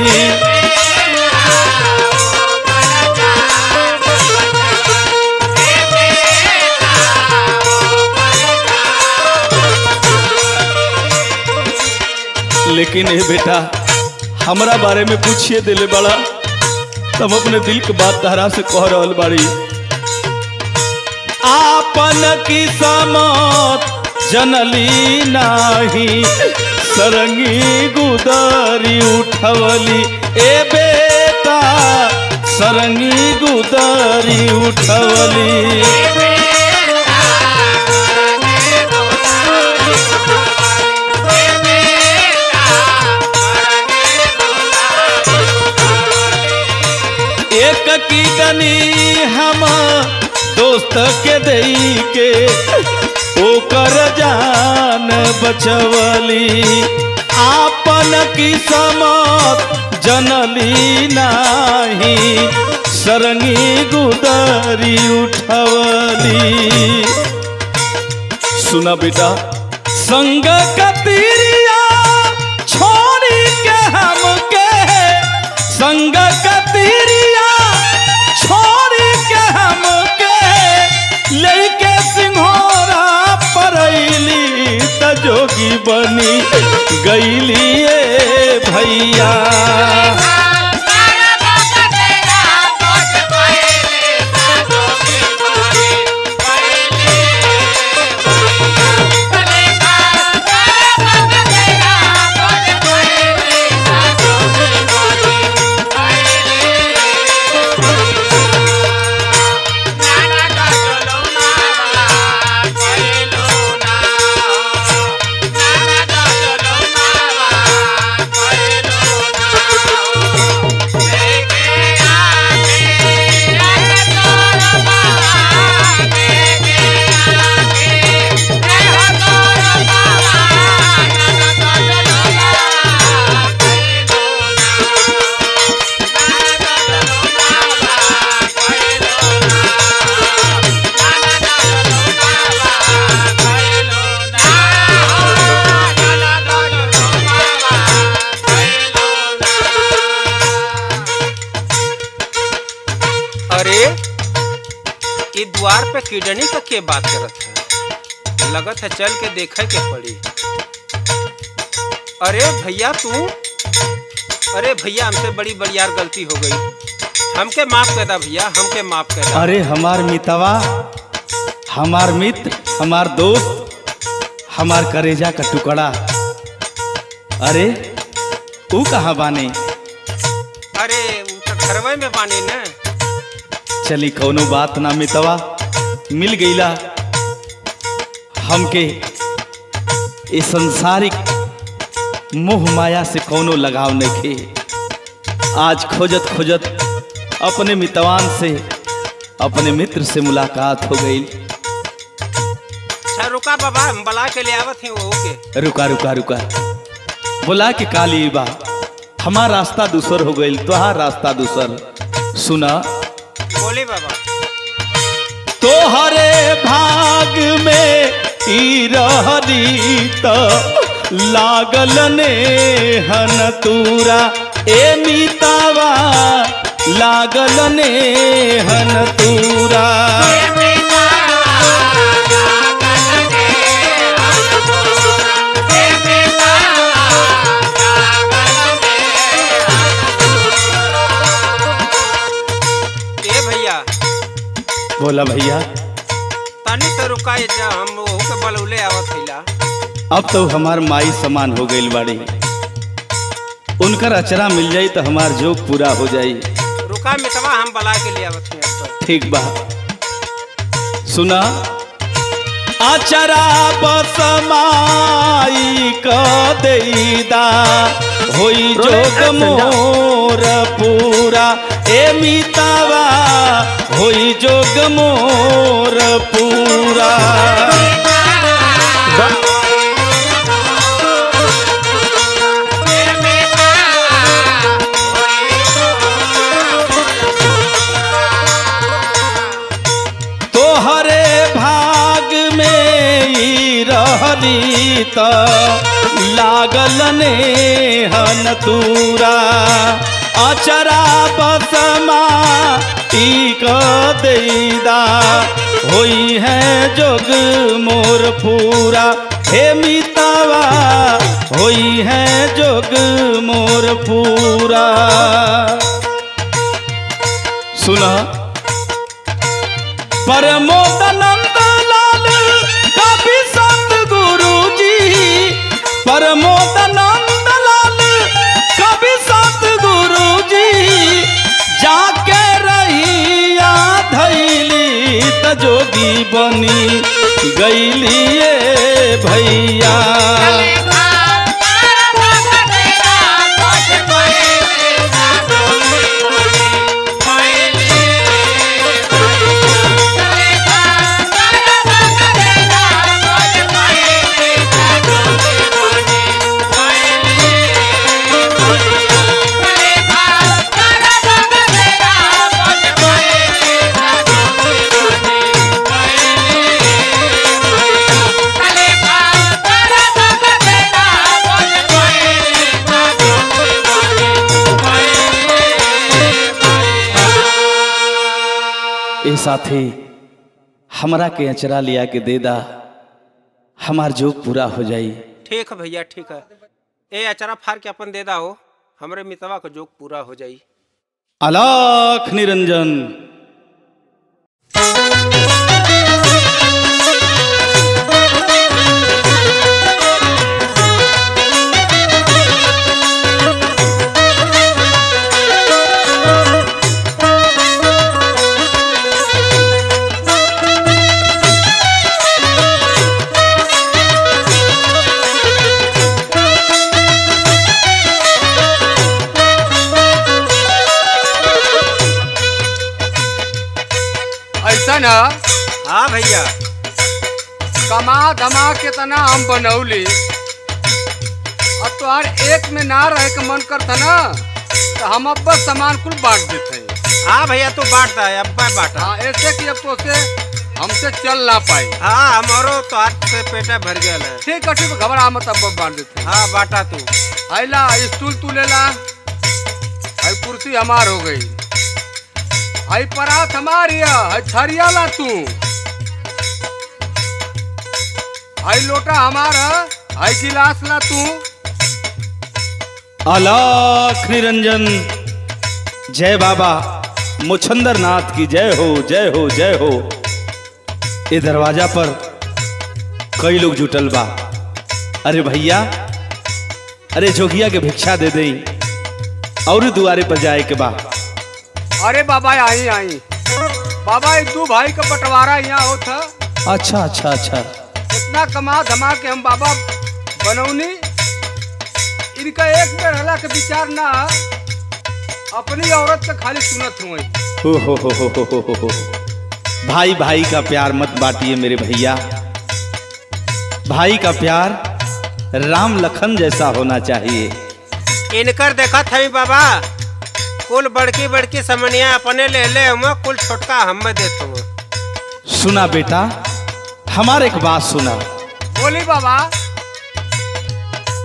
S3: लेकिन ए बेटा हमरा बारे में पूछिए दिले बड़ा, तब अपने दिल के बात तहरा से कह रहल बाड़ी। आपन की समत जनली नाही सरंगी गुदरी उठवली ए बेटा सरंगी गुदरी उठवली। एक की गनी हम दोस्त के दई के ओकर जान बचवली। आपन की समत जनली नाही सरंगी गुदरी उठवली। सुना बेटा संग कतीरिया छोड़ी के हमके संग कतीरिया छोड़ी के हमके लेके सिंघोरा परैली त जोगी बनी गईली ए भैया।
S1: अरे ये द्वार पे किडनी का के बात करत है, लगत है चल के देखे के पड़ी। अरे भैया तू, अरे भैया हमसे बड़ी बड़ी यार गलती हो गई, हमके माफ कर दा भैया, हमके माफ कर दा।
S3: अरे हमार मितवा हमार मित्र हमार दोस्त हमार करेजा का टुकड़ा, अरे तू कहाँ बाने?
S1: अरे वो तो घरवे में बानी न।
S3: चली कौनो बात ना मितवा, मिल गईला हमके ये संसारिक मोह माया से कौनो लगाव नइखे। आज खोजत खोजत अपने मितवान से अपने मित्र से मुलाकात हो गई।
S1: अच्छा रुका बाबा, हम बुला के ले आवत ही वो के।
S3: रुका रुका रुका, बुला के काली बा, हमार रास्ता दूसर हो गई, तोहार रास्ता दूसर। सुना
S1: बोले बाबा।
S3: तोहरे भाग में ई रहली त लागल नेहन तूरा ए मितावा लागल नेहन तूरा। बोला भैया
S1: तानी से रुका जा, हम वो के बलौले आवत हिला।
S3: अब तो हमार माई समान हो गई बाड़ी, उनकर अचरा मिल जाई तो हमार जोग पूरा हो जाई।
S1: रुका मितवा, हम बुला के ले आवत ही।
S3: ठीक बा, सुना अचरा बसमाई क देदा होई जोग मोर पूरा ए मितावा होई जोग मोर पूरा। त लागल नेहन तूरा अचरा बसमा टीक देदा होई है जोग मोर पूरा हे मितवा होई है जोग मोर पूरा। सुना परमोदानंद लाल कवि सतगुरु जी, परमोदानंद लाल कवि सतगुरु जी जाके रहिया धैली त जोगी बनी गईली ये भैया। ए साथी हमरा के अचरा लिया के दे दा, हमार जोग पूरा हो जाई।
S1: ठीक है भैया ठीक है, ए अचरा फार के अपन दे दा हो, हमरे मितवा का जोग पूरा हो जाई।
S3: अलख निरंजन।
S2: ऐसा ना
S1: हाँ भैया,
S2: कमा धमा के तना हम बनौली, अब तो हर एक में ना रहे के मन करता ना तो हम अब बस सामान कुल बांट देते हैं।
S1: हाँ भैया तू बांटता है, अब मैं बांटा।
S2: हाँ ऐसे कि अब तो से हमसे चल ना पाई।
S1: हाँ हमारो तो हाथ से पेटा भर गया है।
S2: ठीक है ठीक है, घबरा मत, अब बांट देते हैं।
S1: हाँ बांटा तू।
S2: आइला स्टूल तू ले ला, आई कुर्सी हमार हो गई, आई परात हमारी है, आई थरिया ला तू, आई लोटा हमारा, आई गिलास ला तू।
S3: अलख निरंजन। जय बाबा मुछंदर नाथ की जय हो जय हो जय हो। ये दरवाजा पर कई लोग जुटल बा। अरे भैया, अरे जोगिया के भिक्षा दे दई और दुआरे पर जाए के बा।
S2: अरे बाबा आई आई बाबा, ये दो भाई का बंटवारा यहाँ होता।
S3: अच्छा अच्छा अच्छा,
S2: इतना कमा धमा के हम बाबा बनौनी, इनका एक बेर हला के विचार ना, अपनी औरत का खाली सुनत हुई।
S3: हो। भाई भाई का प्यार मत बांटिए मेरे भैया, भाई का प्यार राम लखन जैसा होना चाहिए।
S1: इनकर देखा था बाबा, कुल बड़की बड़की समनिया अपने ले ले हम, कुल छोटका हम देते हुए।
S3: सुना बेटा, हमारे एक बात सुना।
S2: बोली बाबा।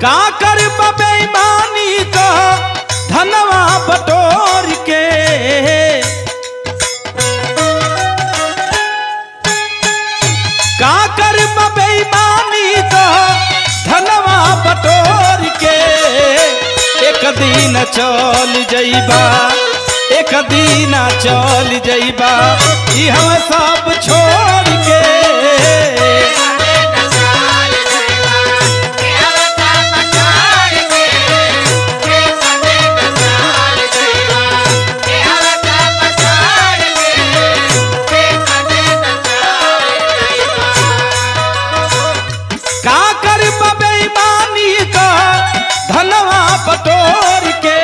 S3: का कर बेईमानी का धनवा बटोर के, का कर बेईमानी का धनवा बटोर के, एक दिन चल जइबा, एक दिन चल जइबा, ई हम सब छोड़ के। का कर बेईमानी का धनवा बटोर के,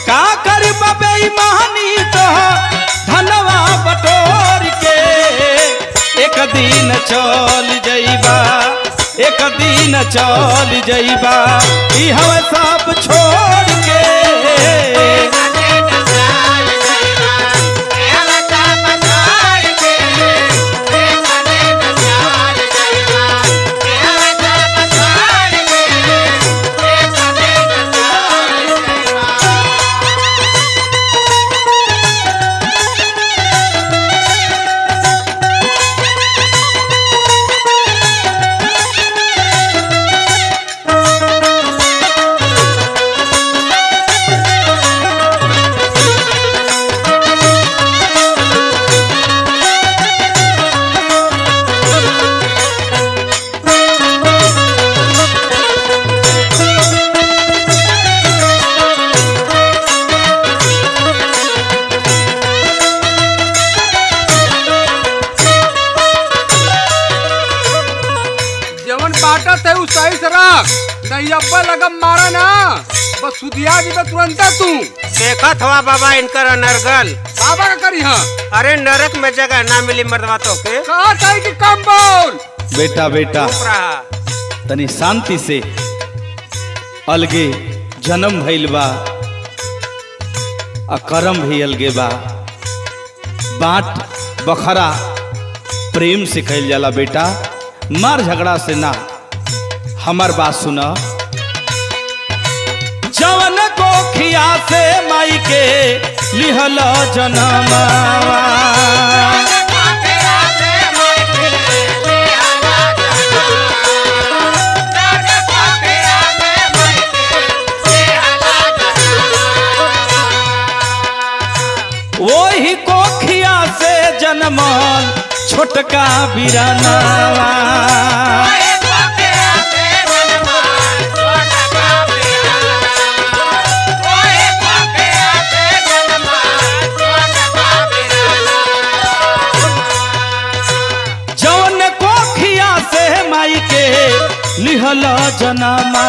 S3: का कर बेईमानी का धनवा बटोर के, एक दिन चल जइबा, एक दिन चल जइबा, ई हम सब छोड़ के।
S2: नहीं अब्बा लगा मारा ना, बस सुधिया जी तुरंत तू
S1: देखत हुआ बाबा इनकर अनर्गल।
S2: बाबा का करी हाँ।
S1: अरे नरक में जगह ना मिली मर्दवा तो के।
S2: कहा था कि कम बोल।
S3: बेटा बेटा
S1: चुप रहा।
S3: तनी शांति से, अलगे जन्म भइल बा, अकरम भी अलगे बा। बांट बखरा प्रेम से कहल जाला बेटा, मार झगड़ा से ना। हमार बात सुना। जवन को खिया से माई के लिहल जनमवा, वही कोखिया से जन्मल छोटका बिरनवा। जौन कोखिया से माई के लिहल जनमवा,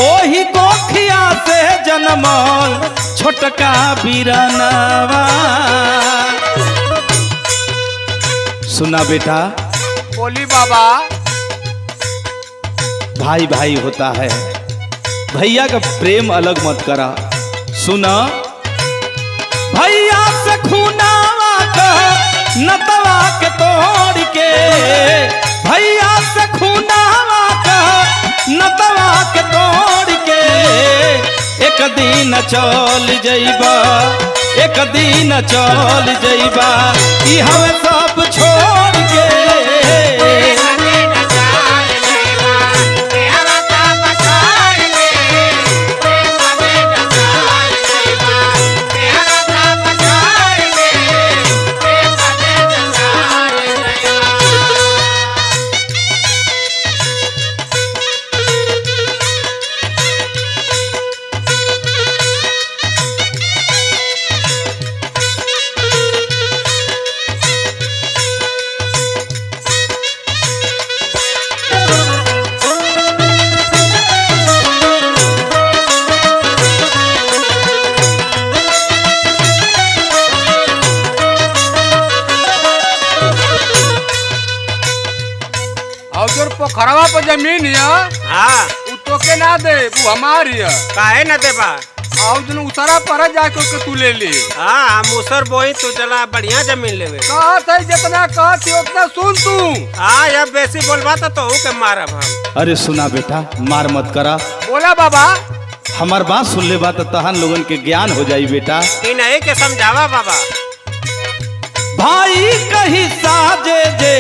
S3: ओही कोखिया से जन्मल छोटका बिरनवा। सुना बेटा।
S2: बोली बाबा।
S3: भाई भाई होता है, भैया का प्रेम अलग मत करा। सुना, भैया से खूनावा का नतवा के तोड़ के, भैया से खूनावा का नतवा के तोड़ के, एक दिन चल जइबा, एक दिन चल जइबा, ई हमें सब छोड़ के।
S2: पोखरवा पर जमीन है।
S1: हाँ।
S2: उ तोके ना दे, वो हमारी है।
S1: काहे न देबा?
S2: और जन उसरा पर जाके उसके तू ले ली।
S1: हाँ हम उसर बोई तू चला बढ़िया जमीन लेवे।
S2: कहत है जितना कहत है उतना सुन तू।
S1: हाँ अब बेसी बोलबा तो के मारब हम।
S3: अरे सुना बेटा, मार मत करा।
S2: बोला बाबा।
S3: हमार बात सुन ले बा तो तहन लोगन के ज्ञान हो जाई बेटा।
S1: इन्हीं के समझावा बाबा।
S3: भाई कही साजे जे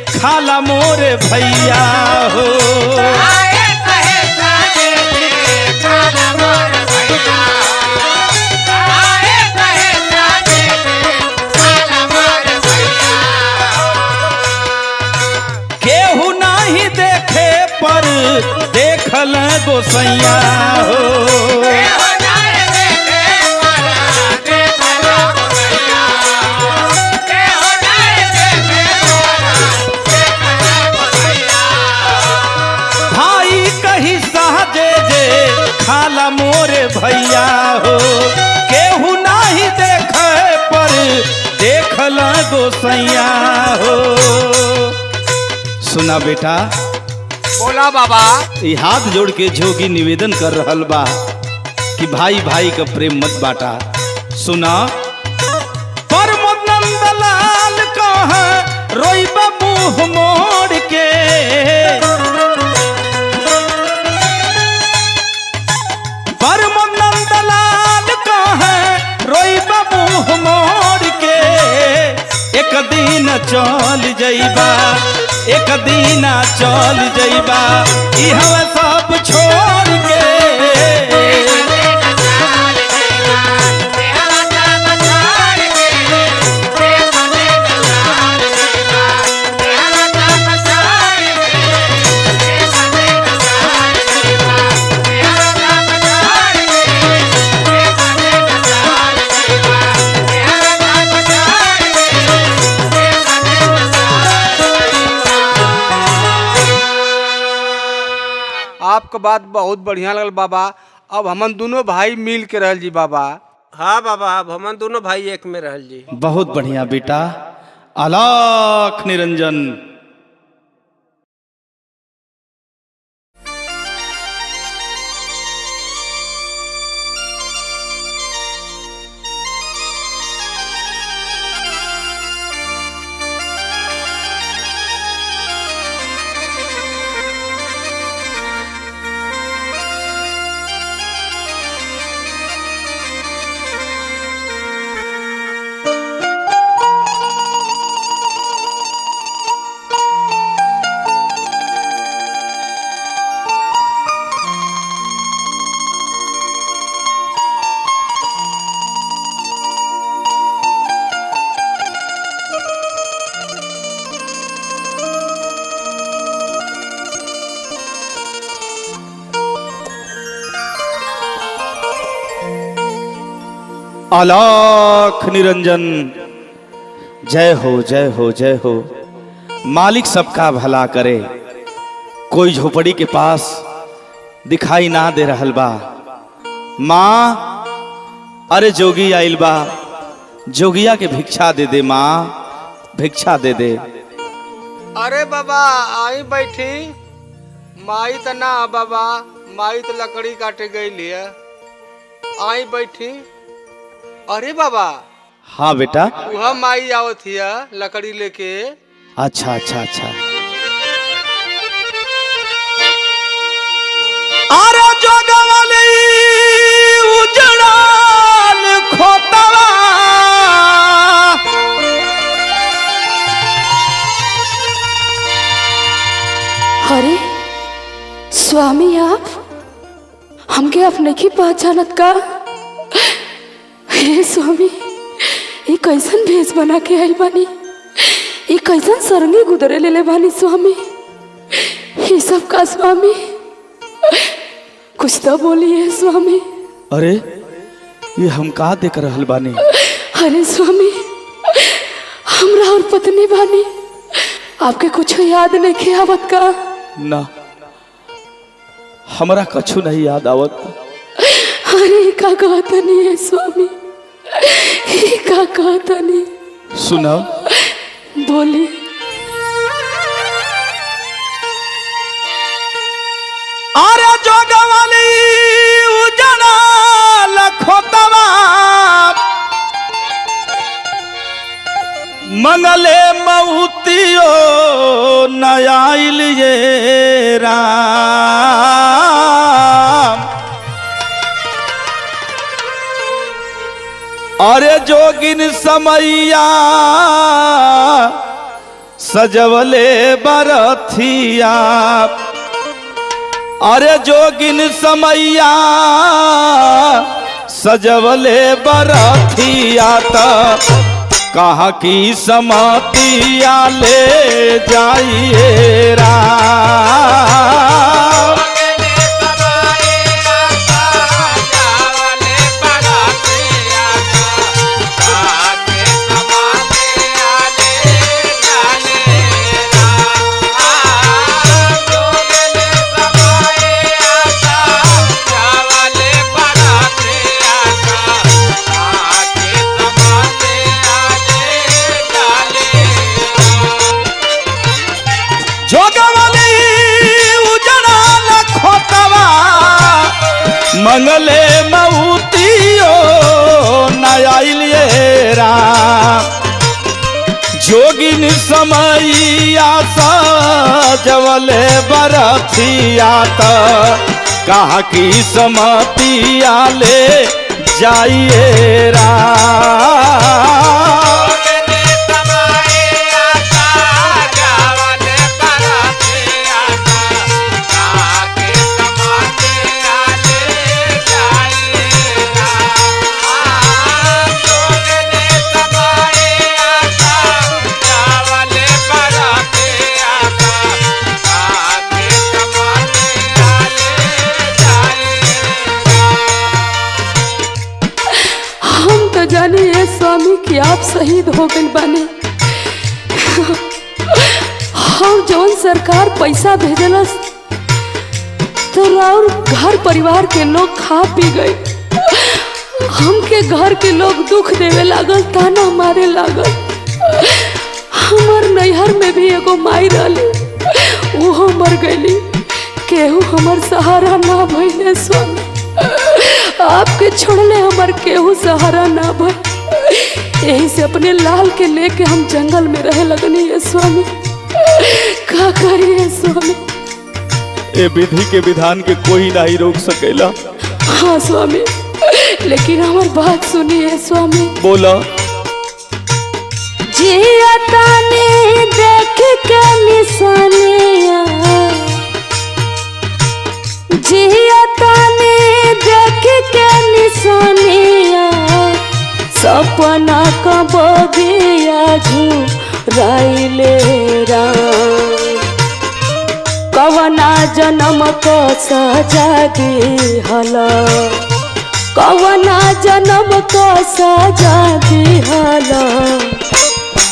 S3: खाला मोरे भैया हो, केहू नहीं देखे पर देखल गोसैया हो। खाला मोरे भैया हो, केहू नहीं देखे पर देखल गोसैया हो। सुना बेटा।
S2: बोला बाबा।
S3: ये हाथ जोड़ के जोगी निवेदन कर रहल बा कि भाई भाई का प्रेम मत बाटा। सुना, परमोद नंदलाल कहा रोइबा मुँह मोड़ के, एक दिन चल जइबा, एक दिन चल जइबा, ई हवा सब छोड़ के।
S2: आपका बात बहुत बढ़िया लगल बाबा। अब हमन दोनों भाई मिल के रहल जी बाबा।
S1: हाँ बाबा, अब हमन दोनों भाई एक में रहल जी।
S3: बहुत बढ़िया बेटा, अलख निरंजन। अलख निरंजन, जय हो जय हो जय हो। मालिक सबका भला करे। कोई झोपड़ी के पास दिखाई ना दे रहल बा। माँ, अरे जोगी आइल बा, जोगिया के भिक्षा दे दे माँ, भिक्षा दे दे।
S2: अरे बाबा आई बैठी। माई तो ना बाबा, माई तो लकड़ी काटे गई लिया। आई बैठी। अरे बाबा,
S3: हाँ बेटा।
S2: वह माई आवत हिया लकड़ी लेके।
S3: अच्छा अच्छा अच्छा।
S2: अरे जोगवाली उजड़ाल खोतवा,
S4: अरे स्वामी, आप हमके अपने की पहचानत का? हे स्वामी, ये कैसन भेष बना के आई बानी, ये कैसन सरंगी गुदरे ले ले बानी स्वामी, ये सब का स्वामी? कुछ तो बोलिए स्वामी।
S3: अरे ये हम का देख रहल बानी?
S4: अरे स्वामी, हमरा और पत्नी बानी, आपके कुछ याद नहीं के आवत का?
S3: ना, हमरा कछु नहीं याद आवत।
S4: अरे का कहता नहीं है स्वामी, का कहता नहीं?
S3: सुना,
S4: बोली।
S2: अरे जोगवाली उजड़ाल खोतवा,
S3: मंगले मऊतियो नयाइल ये राम। अरे जोगिन समैया सजवले बरथिया, अरे जोगिन समैया सजवले बरथिया, त कहाँ की समतिया ले जाइए राम। मंगले मऊतियो नयाइल ये राम। जोगिन समैया सजवले बरथिया, त कहाँ की समतिया ले जाइए राम।
S4: जानिए स्वामी कि आप शहीद हो गए बाने। हम जौन सरकार पैसा भेजलस तो और घर परिवार के लोग खा पी गए। हमके घर के लोग दुख देवे लागल, ताना मारे लागल। हमार नैहर में भी एगो माई रहली, वो मर गईली। केहू हमार सहारा ना भइले स्वामी, आपके छोड़ले हमार केहू सहारा ना भइल। यही से अपने लाल के लेके हम जंगल में रहे लगनी है स्वामी। का करिए स्वामी?
S3: ए विधि के विधान के कोई नहीं रोक सकेला।
S4: हाँ स्वामी, लेकिन हमार बात सुनिए स्वामी।
S3: बोला।
S4: जियाता ने देख के निशानिया, जियाता ने देख के निशानिया, सपना का बगिया झुराइले राम। कवना जन्म को सजा दिहला, कवना जन्म को सजा दिहला,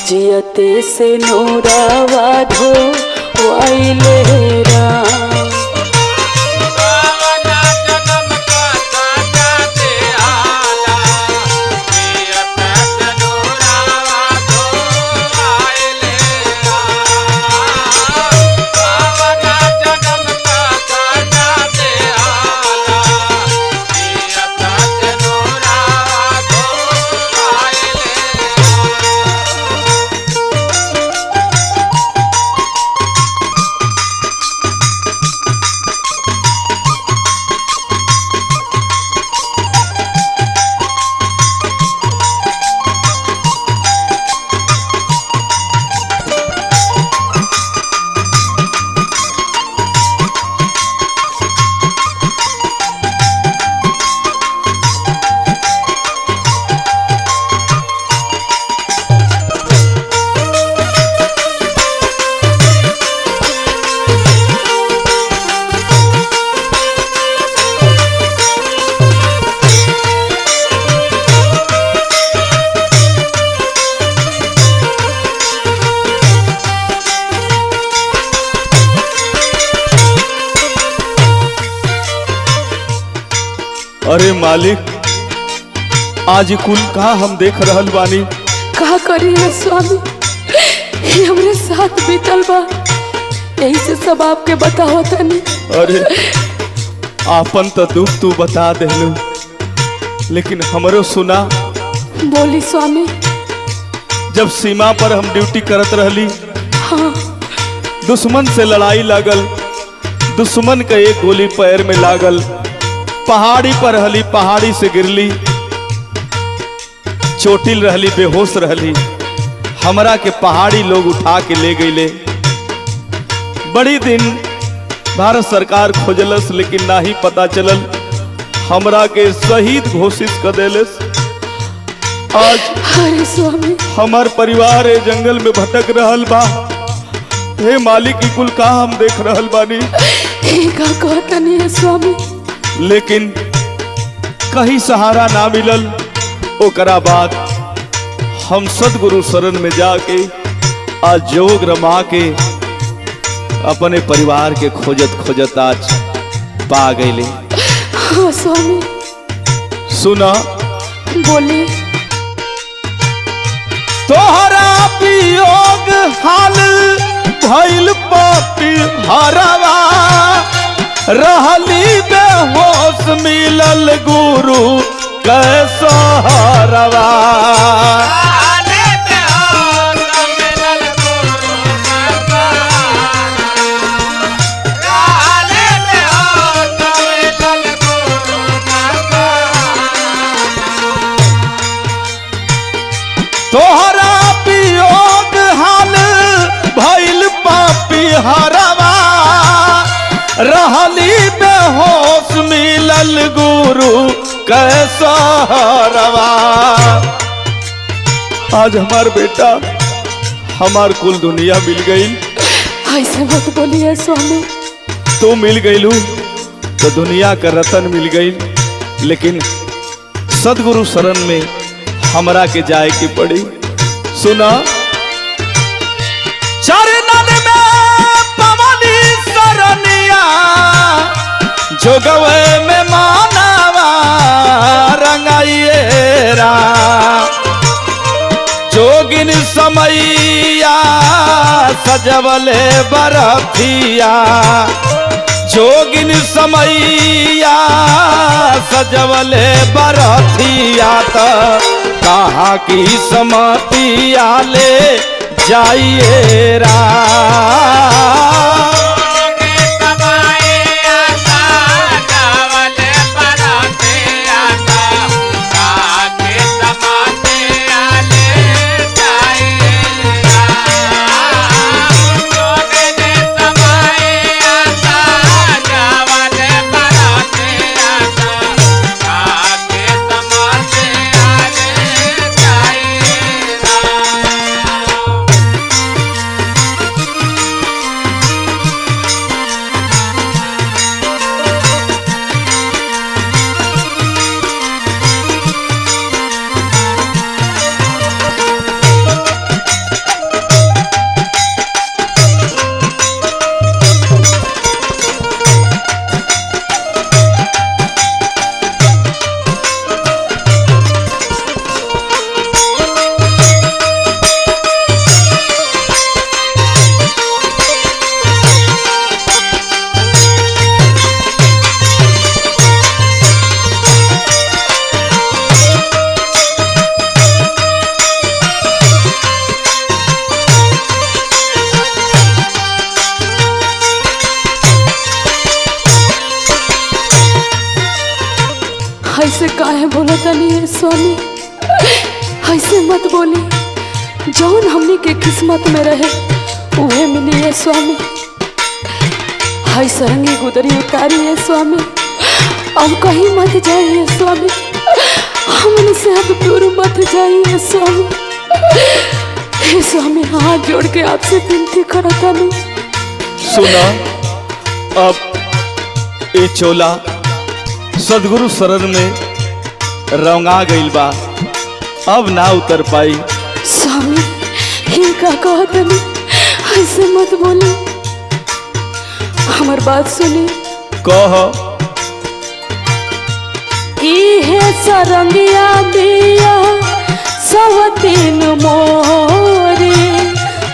S4: जियते से नूरावा धोइले राम।
S3: अरे मालिक, आज कुल का हम देख रहल बानी।
S4: का करिए स्वामी, ये हमरे साथ बीतल बा, यही से सब आपके बताओ तनी।
S3: अरे आपन तो दुख तू बता देलू, लेकिन हमरो सुना।
S4: बोली स्वामी।
S3: जब सीमा पर हम ड्यूटी करत रहली,
S4: हाँ।
S3: दुश्मन से लड़ाई लागल, दुश्मन का एक गोली पैर में लागल, पहाड़ी पर रहली, पहाड़ी से गिरली, चोटिल रहली, बेहोश रहली। हमरा के पहाड़ी लोग उठा के ले गईले। बड़ी दिन भारत सरकार खोजलस, लेकिन ना ही पता चलल। हमरा के शहीद घोषित कर देलस। आज
S4: अरे स्वामी,
S3: हमार परिवार ए जंगल में भटक रहल बा। हे मालिक, की कुल का हम देख रहल बानी।
S4: का कहता नहीं है स्वामी,
S3: लेकिन कहीं सहारा ना मिलल। ओकरा बाद हम सदगुरु शरण में जाके आज जोग रमा के अपने परिवार के खोजत खोजत आज पा गईले।
S4: हाँ स्वामी।
S3: सुना।
S4: बोले।
S3: तोहरा वियोग हाल भइल पापी हरवा, रहली बेहोश मिलल गुरु कैसहरवा। तोहरा वियोग हाल भइल पापी हरवा, रहली बेहोश मिलल गुरु कैसहरवा। आज हमार बेटा, हमार कुल दुनिया मिल गई।
S4: ऐसे मत बोलिए स्वामी।
S3: तो मिल गईलू तो दुनिया का रतन मिल गई, लेकिन सदगुरु शरण में हमरा के जाए की पड़ी। सुना। चरणन में पवनी शरणिया, जोगवे में मानवा रंगाइएरा जोगिन समैया सजवले बरथिया जोगिन समैया सजवले बरथिया त कहाँ की समतिया ले जाइएरा
S4: ऐसे काहे बोला तनी है स्वामी, ऐसे मत बोली। जौन हमनी के किस्मत में रहे उहे मिली है स्वामी। हाय सरंगी गुदरी उतारी है स्वामी, अब कहीं मत जाइए स्वामी, हमने से अब दूर मत जाइए स्वामी। हे स्वामी हाथ जोड़ के आपसे विनती करता नहीं।
S3: सुना, अब ये चोला सदगुरु शरण में रंगा गइल बा, अब ना उतर पाई।
S4: स्वामी ये का कहत नहीं, ऐसे मत बोले, हमार बात सुनी।
S3: कह।
S4: इहे सरंगिया बिया सवतीन मोरे,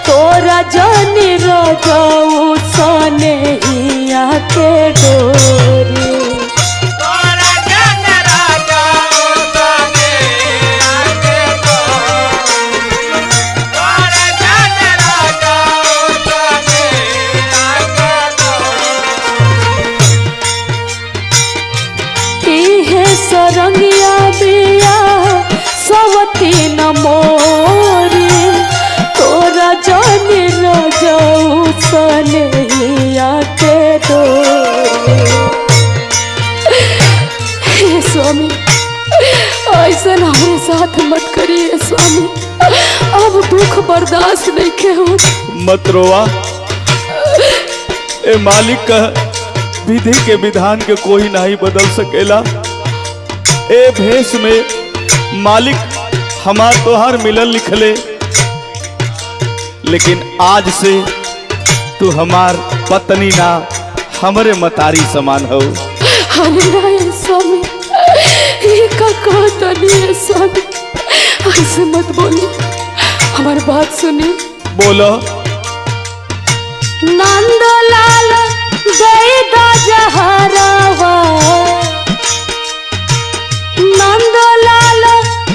S4: तोरा जानी रजाऊ सने हिया के डोरे। सरंगिया बिया सवतीन मोरे, तोरा जानी रजाऊ सनहिया के डोरे। हे स्वामी ऐसा हमारे साथ मत करिए स्वामी, अब दुख बर्दाश्त नहीं के हो।
S3: मत रोवा, ए मालिक का विधि के विधान के कोई नहीं बदल सकेला। ए भेष में मालिक हमार तोहार मिलन लिखले, लेकिन आज से तू हमार पत्नी ना हमरे मतारी समान हो।
S4: अरे स्वामी ये का कहता नहीं है स्वामी, ऐसे मत बोली, हमारी बात सुनी।
S3: बोलो।
S4: नंदलाल दैदा जहरावा, नंदलाल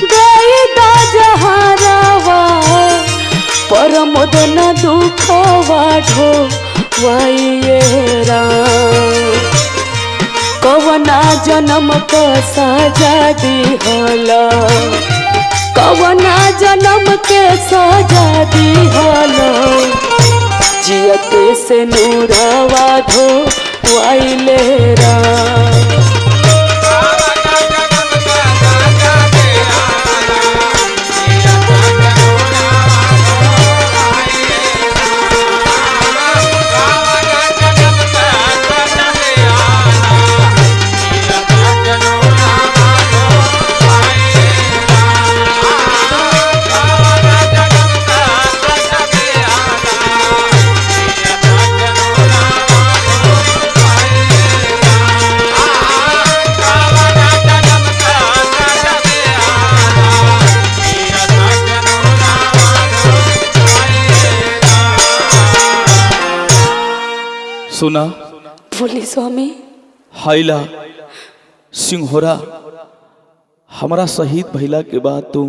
S4: दैदा जहरावा, परमोद न दुखवा ढोवाइएरा। कवना जन्म का सजा दिहला, कवना जन्म के सजा दिहला, जियते से नूरवा ढोवाइलेरा। बोली स्वामी।
S3: हैला सिंहोरा, हमारा शहीद भइला के बाद तू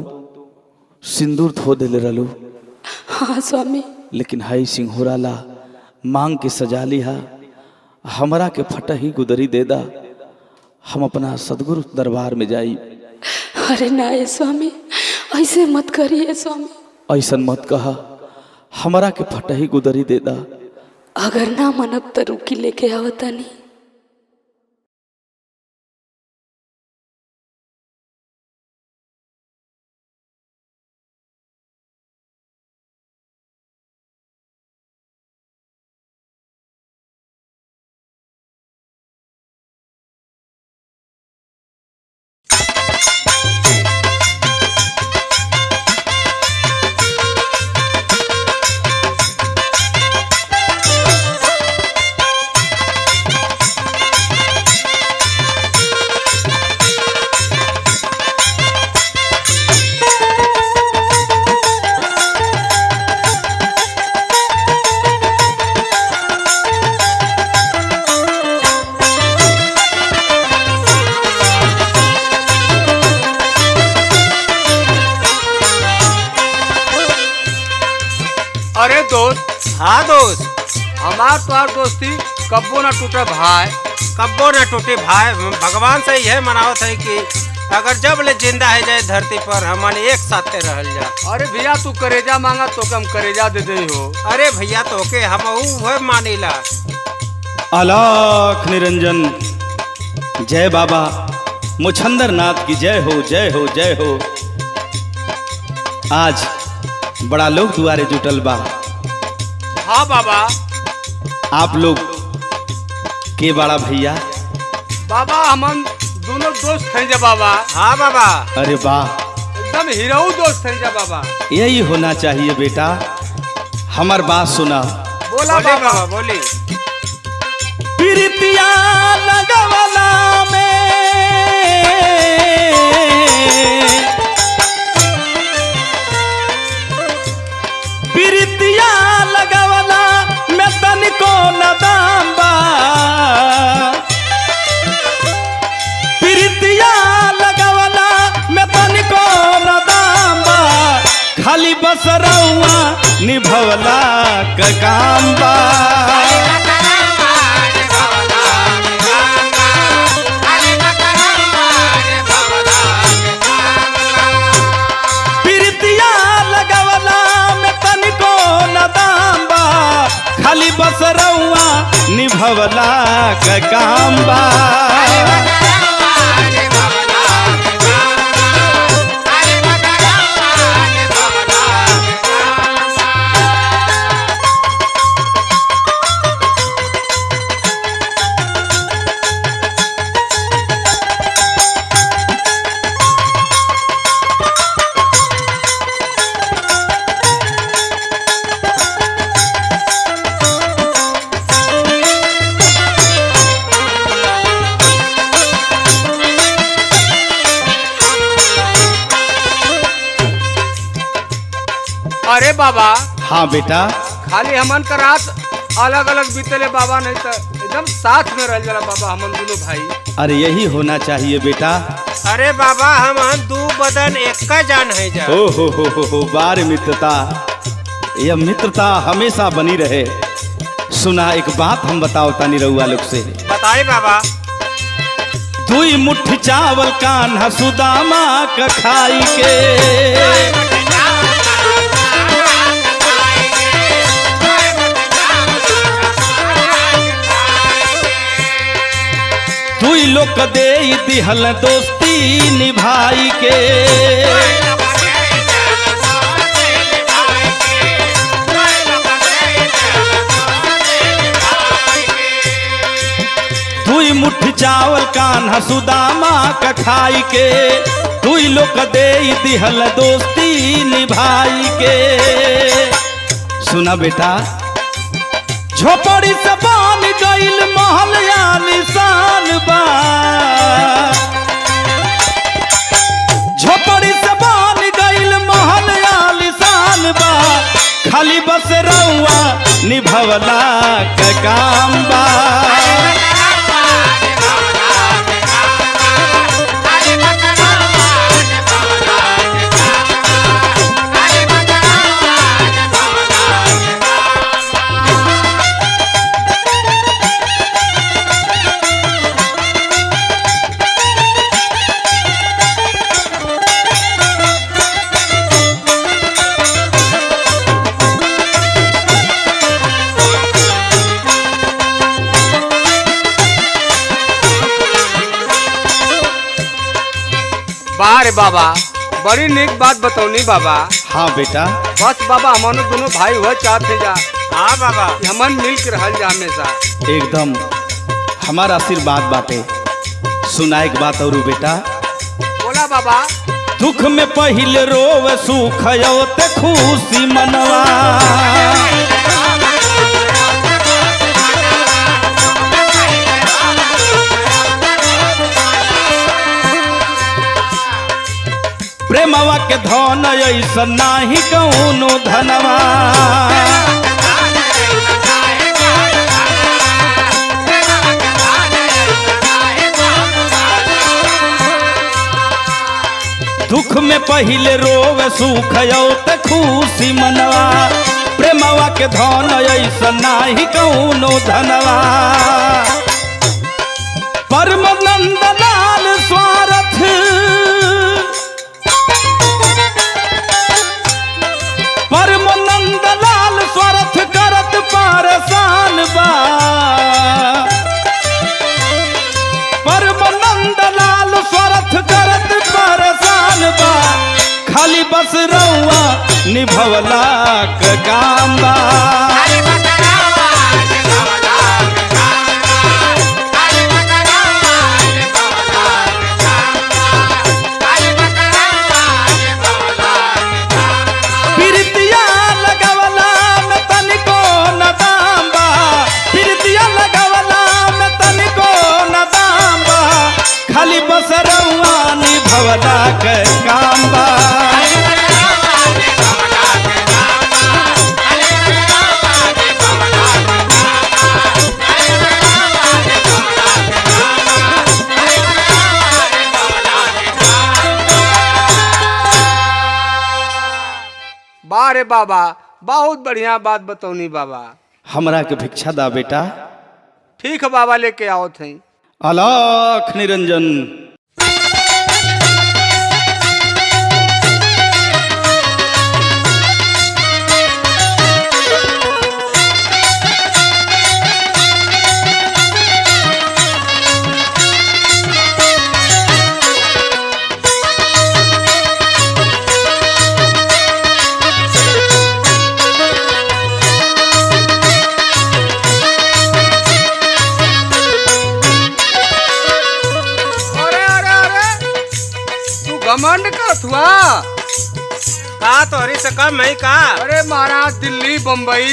S3: सिंदूर धो देले रहलू,
S4: हाँ स्वामी।
S3: लेकिन हाई सिंहोरा ला मांग के सजा लिहा, हमरा के फटही गुदरी दे दा, हम अपना सदगुरु दरबार में जाई।
S4: अरे ना ये स्वामी, ऐसे मत करिए स्वामी।
S3: ऐसन मत कहा, हमरा के फटही गुदरी दे दा।
S4: अगर ना मनब तो रुकी लेके आवता नहीं।
S2: अरे दोस्त,
S1: हाँ दोस्त,
S2: हमार तोहार दोस्ती कब्बो ना टूटे भाई।
S1: कब्बो न टूटे भाई। भगवान से यह मनावत है कि अगर जब ले जिंदा है जाए धरती पर हमन एक साथे रहल जा।
S2: अरे भैया तू करेजा मांगा तो हम करेजा दे दे हो।
S1: अरे भैया तोके हम वह मानीला।
S3: अलाख निरंजन, जय बाबा मुछंदर नाथ की जय हो, जय हो, जय हो। आज बड़ा लोग दुआरे जुटल बा।
S2: हाँ बाबा।
S3: आप लोग के बड़ा भैया?
S2: बाबा हमन दोनों दोस्त हैं जा बाबा।
S1: हाँ बाबा।
S3: अरे वाह,
S2: एकदम हीरो दोस्त हैं जा बाबा।
S3: यही होना चाहिए बेटा। हमार बात सुना।
S2: बोला
S1: बोली
S2: बाबा।
S1: बाबा बोली।
S3: प्रीतिया लगवला में प्रीतिया लगवला में तनिको न दाम बा। प्रीतिया लगवला में तनिको न दाम बा। खाली बस रउआ निभवला क काम बा। खाली बस रउआ निभवला क काम बा।
S2: अरे बाबा।
S3: हाँ बेटा।
S2: खाली हमन का रात अलग अलग बीतले बाबा, नहीं तो एकदम साथ में रह जाला बाबा हमन दोनों भाई।
S3: अरे यही होना चाहिए बेटा।
S1: अरे बाबा हम दू बदन एक का जान है जा।
S3: हो बार मित्रता, यह मित्रता हमेशा बनी रहे। सुना एक बात हम बताओ तानी रउआ लोग से।
S1: बताए बाबा।
S3: दुई मुट्ठी चावल कान्हा सुदामा क खाई के। दुई लोग दे दिहल दोस्ती निभाई के। दुई मुट्ठी चावल कान्हा सुदामा क खाई के। दुई लोग दे दिहल दोस्ती निभाई के। सुना बेटा, झोपड़ी से बन गइल महल या निशान बा। झोपड़ी से बन गइल महल या निशान बा। खाली बस रउआ निभवला क काम बा।
S2: बारे बाबा बड़ी नेक बात बतौनी बाबा।
S3: हाँ बेटा।
S2: बस बाबा हमन दोनों भाई हुआ चाहते जा।
S1: हाँ बाबा।
S2: कि हमन मिल के रहल जा हमेशा।
S3: एकदम हमारा आशीर्वाद बाटे। सुना एक बात और बेटा।
S2: बोला बाबा।
S3: दुख में पहिले रोव सुख ते खुशी मनवा। प्रेमवा के धन ऐसा नाही कौनो धनवा। दुख में पहिले रोव सुख ते खुशी मनवा। प्रेमवा के धन ऐसा नाही कौनो धनवा। परमानंद लाल स्वार्थ परमानंद लाल स्वार्थ करत परेशान बा। परमानंद लाल स्वार्थ करत परेशान बा। खाली बस रउआ निभवला क काम बा। खाली बस रउआ निभवला के काम बा।
S2: बारे बाबा बहुत बढ़िया बात बतौनी बाबा।
S3: हमरा के भिक्षा दा बेटा।
S2: ठीक है बाबा लेके आओ थे।
S3: अलख निरंजन।
S2: घमंड का थुआ
S1: का तोहरी से कम है का?
S2: अरे महाराज दिल्ली बम्बई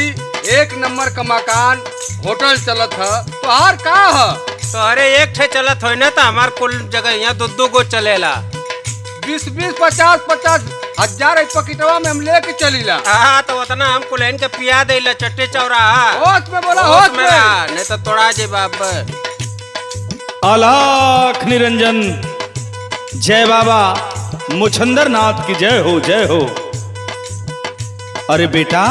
S2: एक नंबर का मकान होटल चलत है। तोहार का है?
S1: तोहरे एक ठे चलत हो ना तो हमार कुल जगह यहाँ दो गो चलेला।
S2: 20-20 50-50 हजार पकिटवा में हम लेके चलीला।
S1: हाँ तो उतना हम कुलैन के पिया दे चट्टे चौराहा।
S2: होश में बोला होश में
S1: नहीं तो तोड़ा जे बाप।
S3: अलख निरंजन। जय बाबा मुछंदर नाथ की जय हो जय हो। अरे बेटा।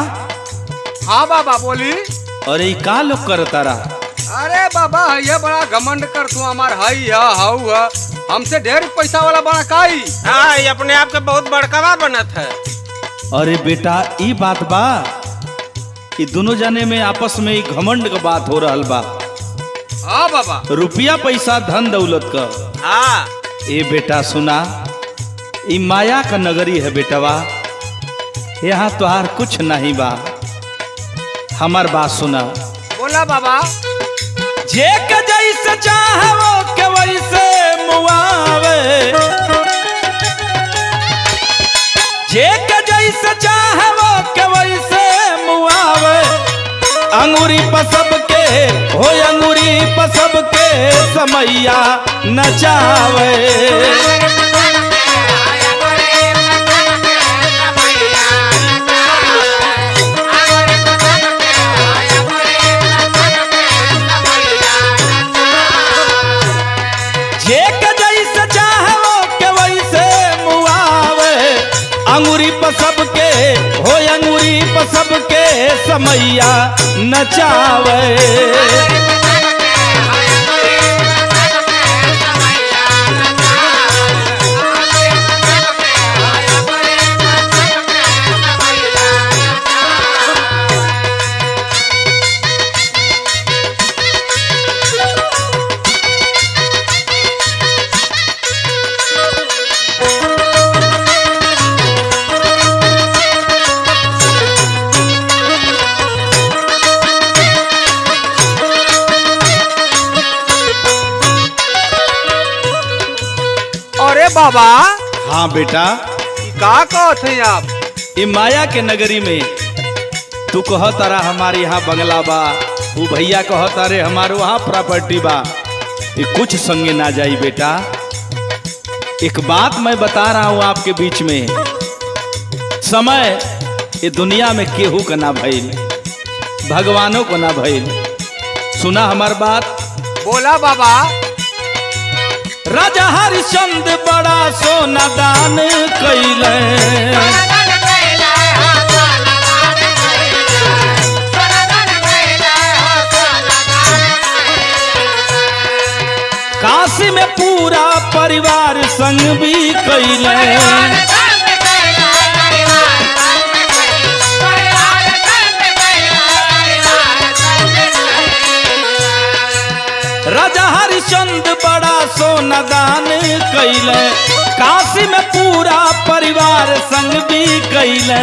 S2: हाँ बाबा बोली।
S3: अरे ई का लोग करता रहा?
S2: अरे बाबा ये बड़ा घमंड कर तू हमार हई है हाउ है हमसे ढेर पैसा वाला बड़ा काई।
S1: हाँ ये अपने आप के बहुत बड़कावा बनत है।
S3: अरे बेटा ई बात बा। ई दोनों जाने में आपस में ई घमंड का बात हो रहल बा।
S2: हाँ बाबा।
S3: रुपया पैसा धन दौलत का।
S1: हाँ
S3: ए बेटा सुना। ई माया का नगरी है बेटवा। यहाँ तुहार कुछ नहीं बा। हमार बात सुना।
S2: बोला बाबा।
S3: जे के जैसे चाहे वो के वैसे मुआवे। जे के जैसे चाहे वो के वैसे मुआवे। अंगूरी पसब के हो अंगूरी पसब के समैया नचावे। अंगूरी पसब के हो अंगूरी पसब के समैया नचावे।
S2: अरे बाबा
S3: हाँ बेटा,
S2: ई का कहत हैं आप?
S3: ये माया के नगरी में तू कह तारा हमारे यहाँ बंगला बा, वो भैया कह तारे हमारे वहाँ प्रॉपर्टी बा, ये कुछ संगे ना जाई बेटा। एक बात मैं बता रहा हूँ आपके बीच में, समय ये दुनिया में केहू का ना भइल, भगवानों को ना भइल। सुना हमार बात।
S2: बोला बाबा।
S3: राजा हरिश्चंद्र बड़ा सोना दान कैले, काशी में पूरा परिवार संग भी कैले। राजा हरिश्चंद्र बड़ा सोना दान कैले, काशी में पूरा परिवार संग भी कैले।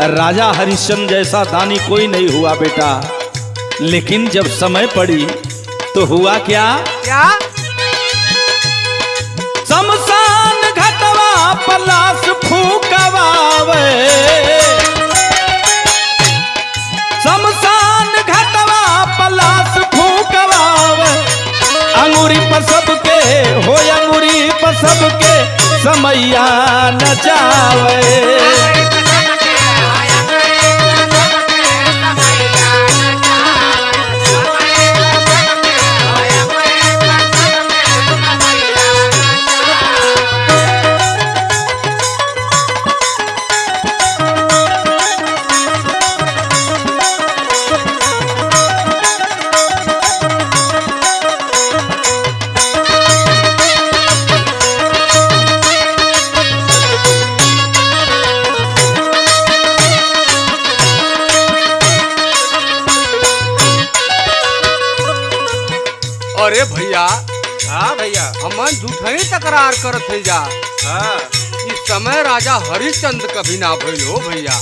S3: राजा हरिश्चंद्र जैसा दानी कोई नहीं हुआ बेटा, लेकिन जब समय पड़ी तो हुआ क्या?
S2: क्या?
S3: शमशान घटवा पलाश फूकवावे, शमशान घटवा पलाश फूकवावे। अंगूरी पर सबके हो, अंगूरी पर सबके समैया नचावे।
S2: अरे भैया,
S1: हाँ भैया।
S2: हमन झूठही तकरार करत है जा।
S1: हाँ,
S2: इस समय राजा हरिश्चंद्र कभी ना भइल हो भैया।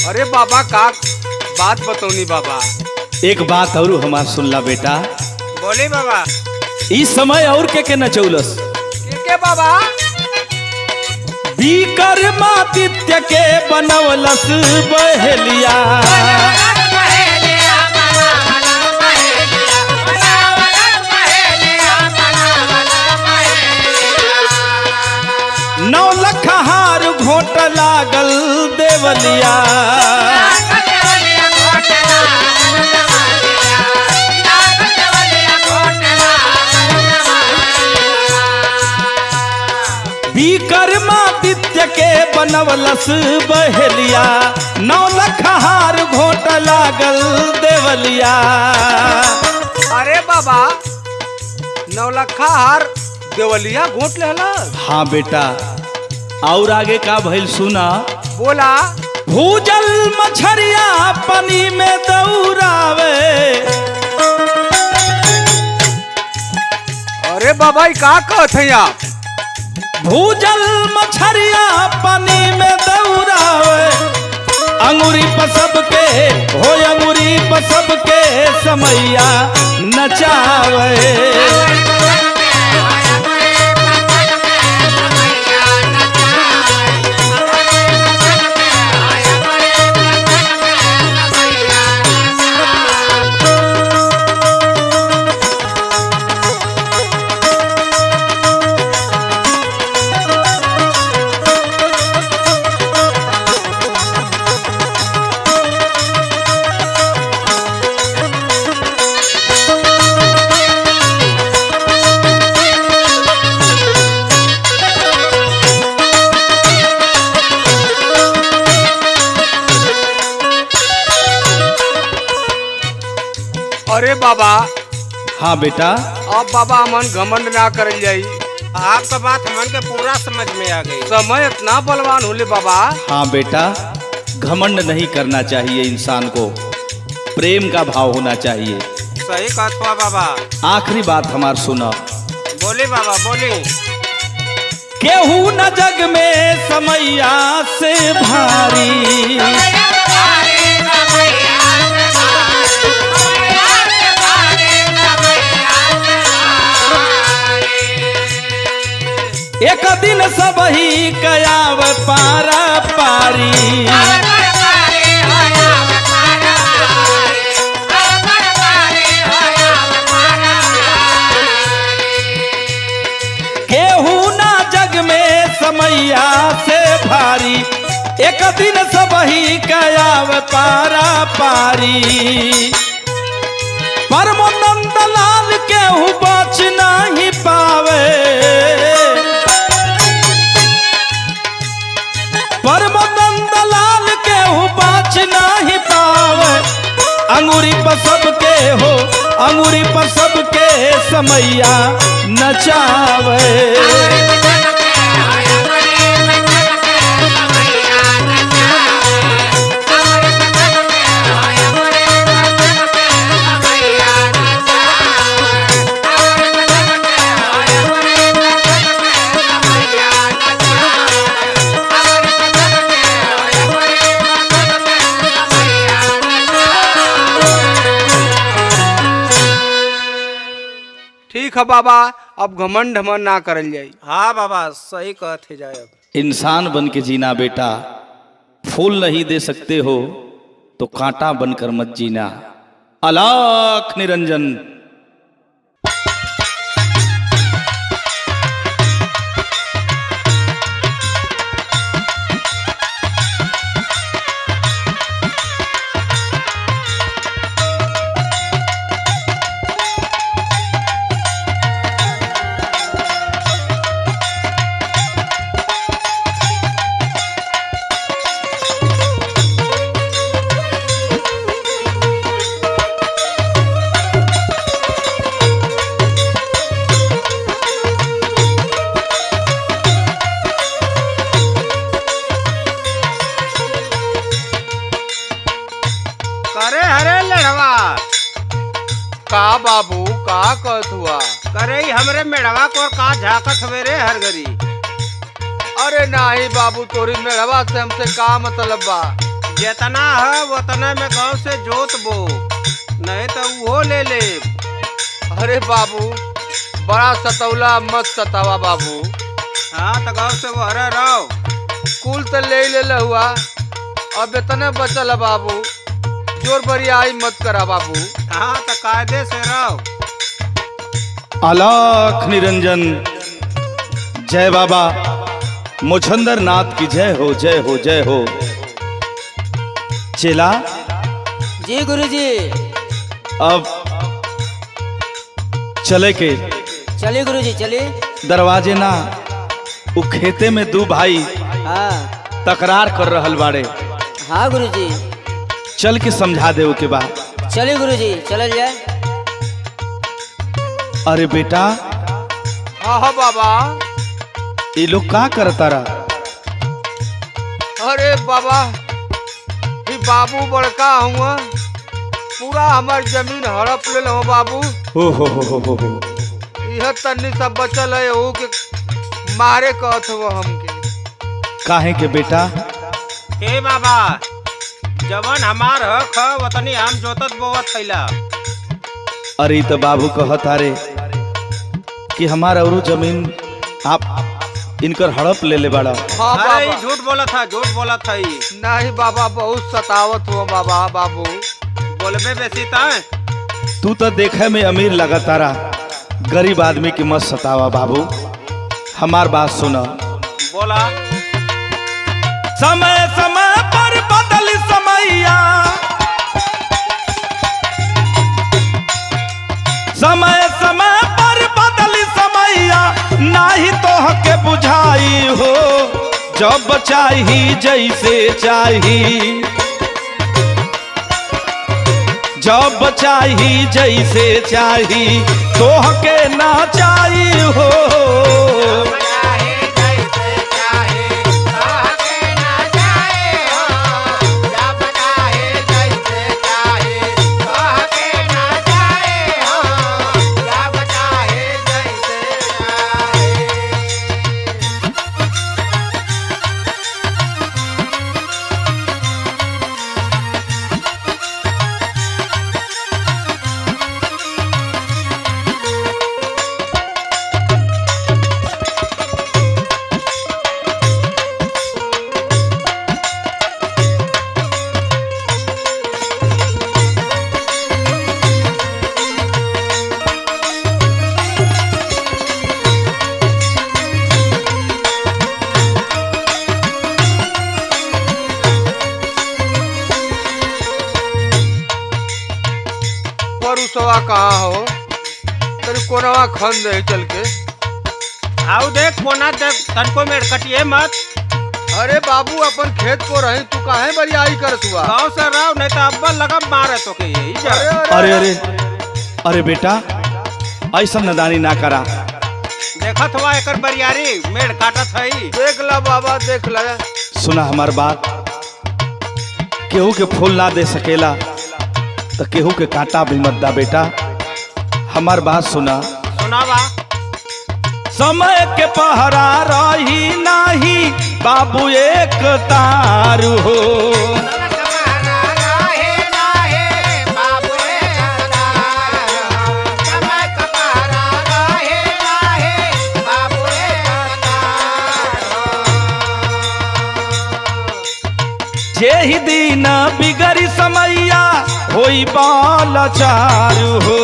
S2: अरे बाबा का बात बतौनी बाबा।
S3: एक बात और हमार सुनला बेटा।
S1: बोली बाबा।
S3: इस समय और के नचौलस?
S2: के बाबा?
S3: विक्रमादित्य के बनवलस बहेलिया, नौलख हार घोट लागल देवलिया। विक्रमादित्य के बनवलस बहेलिया, नौलख हार घोट लागल देवलिया।
S2: अरे बाबा, नौलखा हार देवलिया घोट लेला?
S3: हाँ बेटा, और आगे का भइल सुना।
S2: बोला।
S3: भूजल मछरिया पानी में दौड़ावे।
S2: अरे बाबा ई का कहत हैं आप?
S3: भूजल मछरिया पानी में दौड़ावे। अंगूरी पर सबके हो, अंगूरी पर सबके समैया नचावे।
S2: अरे बाबा।
S3: हाँ बेटा।
S2: अब बाबा हमन घमंड ना करल जाई।
S1: आपका बात हमन के पूरा समझ में आ गई।
S2: समय इतना बलवान होले बाबा।
S3: हाँ बेटा, घमंड नहीं करना चाहिए इंसान को, प्रेम का भाव होना चाहिए।
S1: सही कहत हुआ बाबा।
S3: आखिरी बात हमार सुना।
S1: बोली बाबा, बोली।
S3: केहू न जग में समैया से भारी, एक दिन सब ही कयाव पारा पारी। केहू ना जग में समैया से भारी, एक दिन सब ही कयाव पारा पारी। परमानंद लाल केहू बच नहीं पावे, परमानंद लाल केहू बच नहीं पावे। अंगूरी पर सबके हो, अंगूरी पर सबके समैया नचावे।
S2: ठीक है बाबा, अब घमंड हमन ना करल जाई।
S1: हाँ बाबा सही कहते जाए। अब
S3: इंसान बन के जीना बेटा, फूल नहीं दे सकते हो तो कांटा बनकर मत जीना। अलख निरंजन।
S1: करे हरे लड़वा
S2: का बाबू का कहत हुआ?
S1: करे ही हमरे मेड़वा को का झाकत हवे रे हर घड़ी।
S2: अरे नहीं बाबू, तोरी मेढ़वा से हमसे का मतलब बा?
S1: जितना है उतना में गांव से जोत बो, नहीं तो वो ले ले।
S2: अरे बाबू बड़ा सतौला मत सतावा बाबू।
S1: हाँ तो गांव से वो हरे रहो।
S2: कुल तो ले हुआ, अब इतने बचल है बाबू। जोर बरियाई मत करा बाबू।
S1: हाँ तो कायदे से रहो।
S3: अलख निरंजन। जय बाबा मुछंदर नाथ की जय हो, जय हो, जय हो। चेला
S5: जी गुरुजी।
S3: अब चले के
S5: चलिए गुरुजी चलिए।
S3: दरवाजे ना उ खेते में दू भाई
S5: हाँ
S3: तकरार कर रहल बाड़े।
S5: हाँ गुरुजी।
S3: चल के समझा दे के बाद।
S5: चलिए गुरुजी चलल जाए।
S3: अरे बेटा
S2: हाँ बाबा।
S3: ये लोग का करता रहा?
S2: अरे बाबा ही बाबू बड़का हुआ, पूरा हमार जमीन हड़प ले लो बाबू।
S3: हो।
S2: यह तन्नी सब बचल है, वो के मारे कहत हुआ हमके।
S3: काहे के बेटा?
S1: हे बाबा जवन हमार हक है वतनी हम जोतत बोवत थैला।
S3: अरे तो बाबू कहत अरे कि हमारा और जमीन आप इनकर हड़प ले ले बड़ा।
S2: हाँ
S1: अरे
S2: बाबा।
S1: झूठ बोला था, झूठ बोला था।
S2: नहीं बाबा, बहुत सतावत हुआ बाबा। बाबू
S1: बोलबे बेसी ताए।
S3: तू तो देखे में अमीर लगा तारा, गरीब आदमी की मत सतावा बाबू। हमार बात सुना।
S1: बोला।
S3: समय समय पर बदल समैया, समय समय पर बदल समैया, नाही तो हके बुझाई हो। जब चाही जैसे चाही, जब चाही जैसे चाही, तो हके ना चाही हो।
S2: खेतवा कहाँ हो? तेरी कोनवा खन दे चल के।
S1: आओ देख कोना देख तनको मेड़ कटिए मत।
S2: अरे बाबू अपन खेत को रही तू काहे बरियाई करत हुआ?
S1: गाँव से रहो नहीं तो अब्बा लगा मारे तो के यही जा।
S3: अरे अरे अरे बेटा ऐसा नदानी ना करा।
S1: देखत हुआ एकर बरियारी मेड़ काटत हई।
S2: देख ला बाबा देख ला।
S3: सुना हमार बात, केहू के फूल ना दे सकेला तो केहू के कांटा भी मत दा बेटा। हमार बात सुना।
S1: सुनावा।
S3: समय के पहरा रही नाही बाबू एक तार हो। जेहि दिन बिगड़ी समैया होई बाल चारू हो।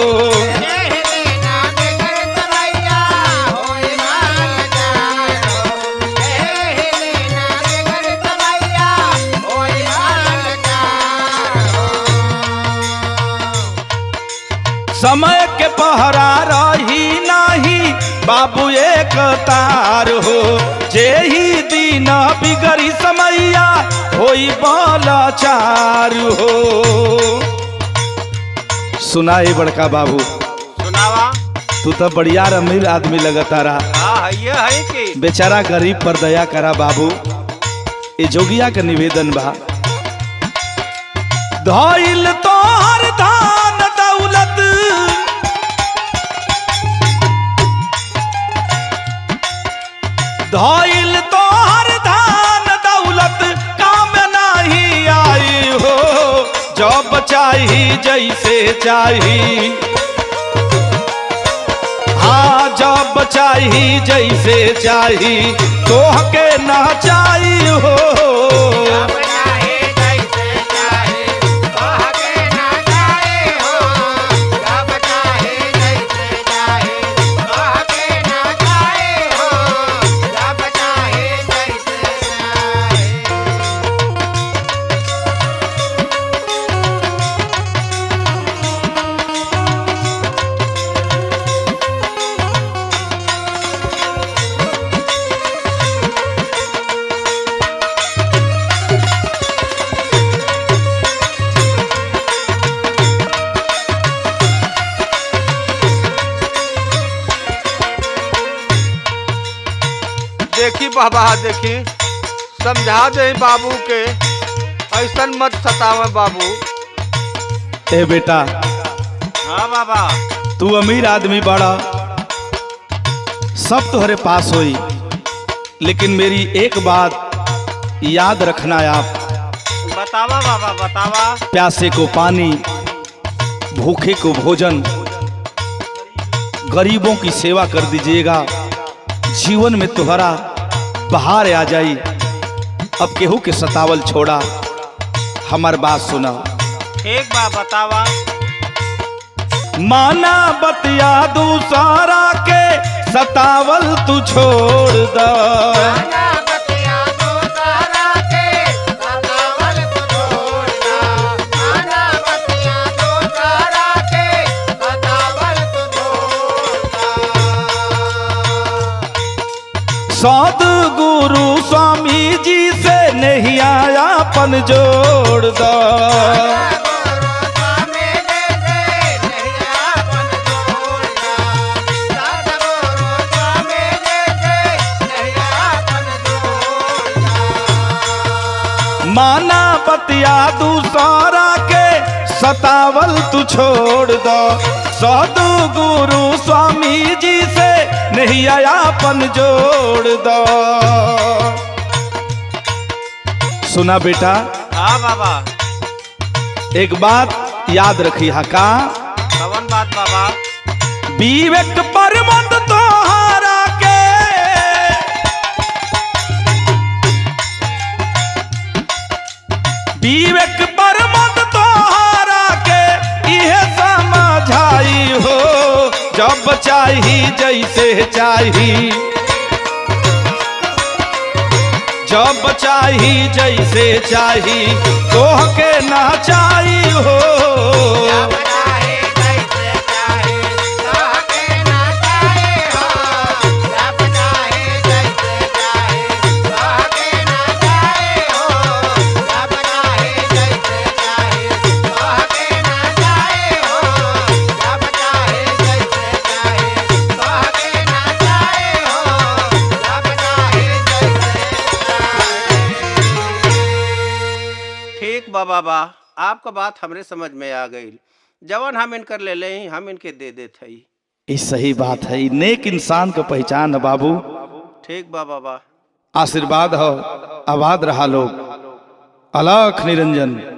S3: समय के पहरा रही नाही बाबू एक तार हो। जेहि दिन बिगड़ी समैया होई बाला चारू हो। सुना ये बड़का बाबू।
S1: सुनावा।
S3: तू तो बढ़िया अमीर आदमी लगता रहा।
S1: हाँ ये है कि
S3: बेचारा गरीब पर दया करा बाबू। ये जोगिया का निवेदन बा। धइल तोहर धान दौलत धइल तोहर धान दौलत काम नहीं आई हो। जब चाही जैसे चाही, हाँ जब चाही जैसे चाही तोहके ना चाही हो।
S2: देखी बाबा देखी समझा दे बाबू के ऐसा मत सतावे बाबू।
S3: ए बेटा।
S1: हाँ बाबा।
S3: तू अमीर आदमी बड़ा, सब तुम्हारे पास होई, लेकिन मेरी एक बात याद रखना आप।
S1: बतावा बाबा बतावा।
S3: प्यासे को पानी, भूखे को भोजन, गरीबों की सेवा कर दीजिएगा। जीवन में तुम्हारा बहार आ जाई। अब केहू के सतावल छोड़ा। हमार बात सुना।
S1: ठीक बा बतावा।
S3: माना बतिया दूसरा के सतावल तू छोड़ दा। सद्गुरु स्वामी जी से नहीं आया पन जोड़ दा। माना बतिया दूसरा के सतावल तू छोड़ दो। सद्गुरु स्वामी जी से नहीं आयापन जोड़ दो। सुना बेटा।
S1: हाँ बाबा।
S3: एक बात याद रखी हा का।
S1: कवन बात बाबा?
S3: विवेक पर मत तोहारा के, विवेक पर मत तोहारा के इहे समझाई हो। जब चाही जैसे चाही, जब चाही जैसे चाही तोहके ना चाही हो।
S1: ठीक बा बाबा, आपका बात हमरे समझ में आ गई। जवन हम इनकर ले ले हम इनके दे देते हई।
S3: ये सही बात है, ये नेक इंसान का पहचान है बाबू।
S1: ठीक बा बाबा।
S3: आशीर्वाद हो, आबाद रहा लोग। अलख निरंजन।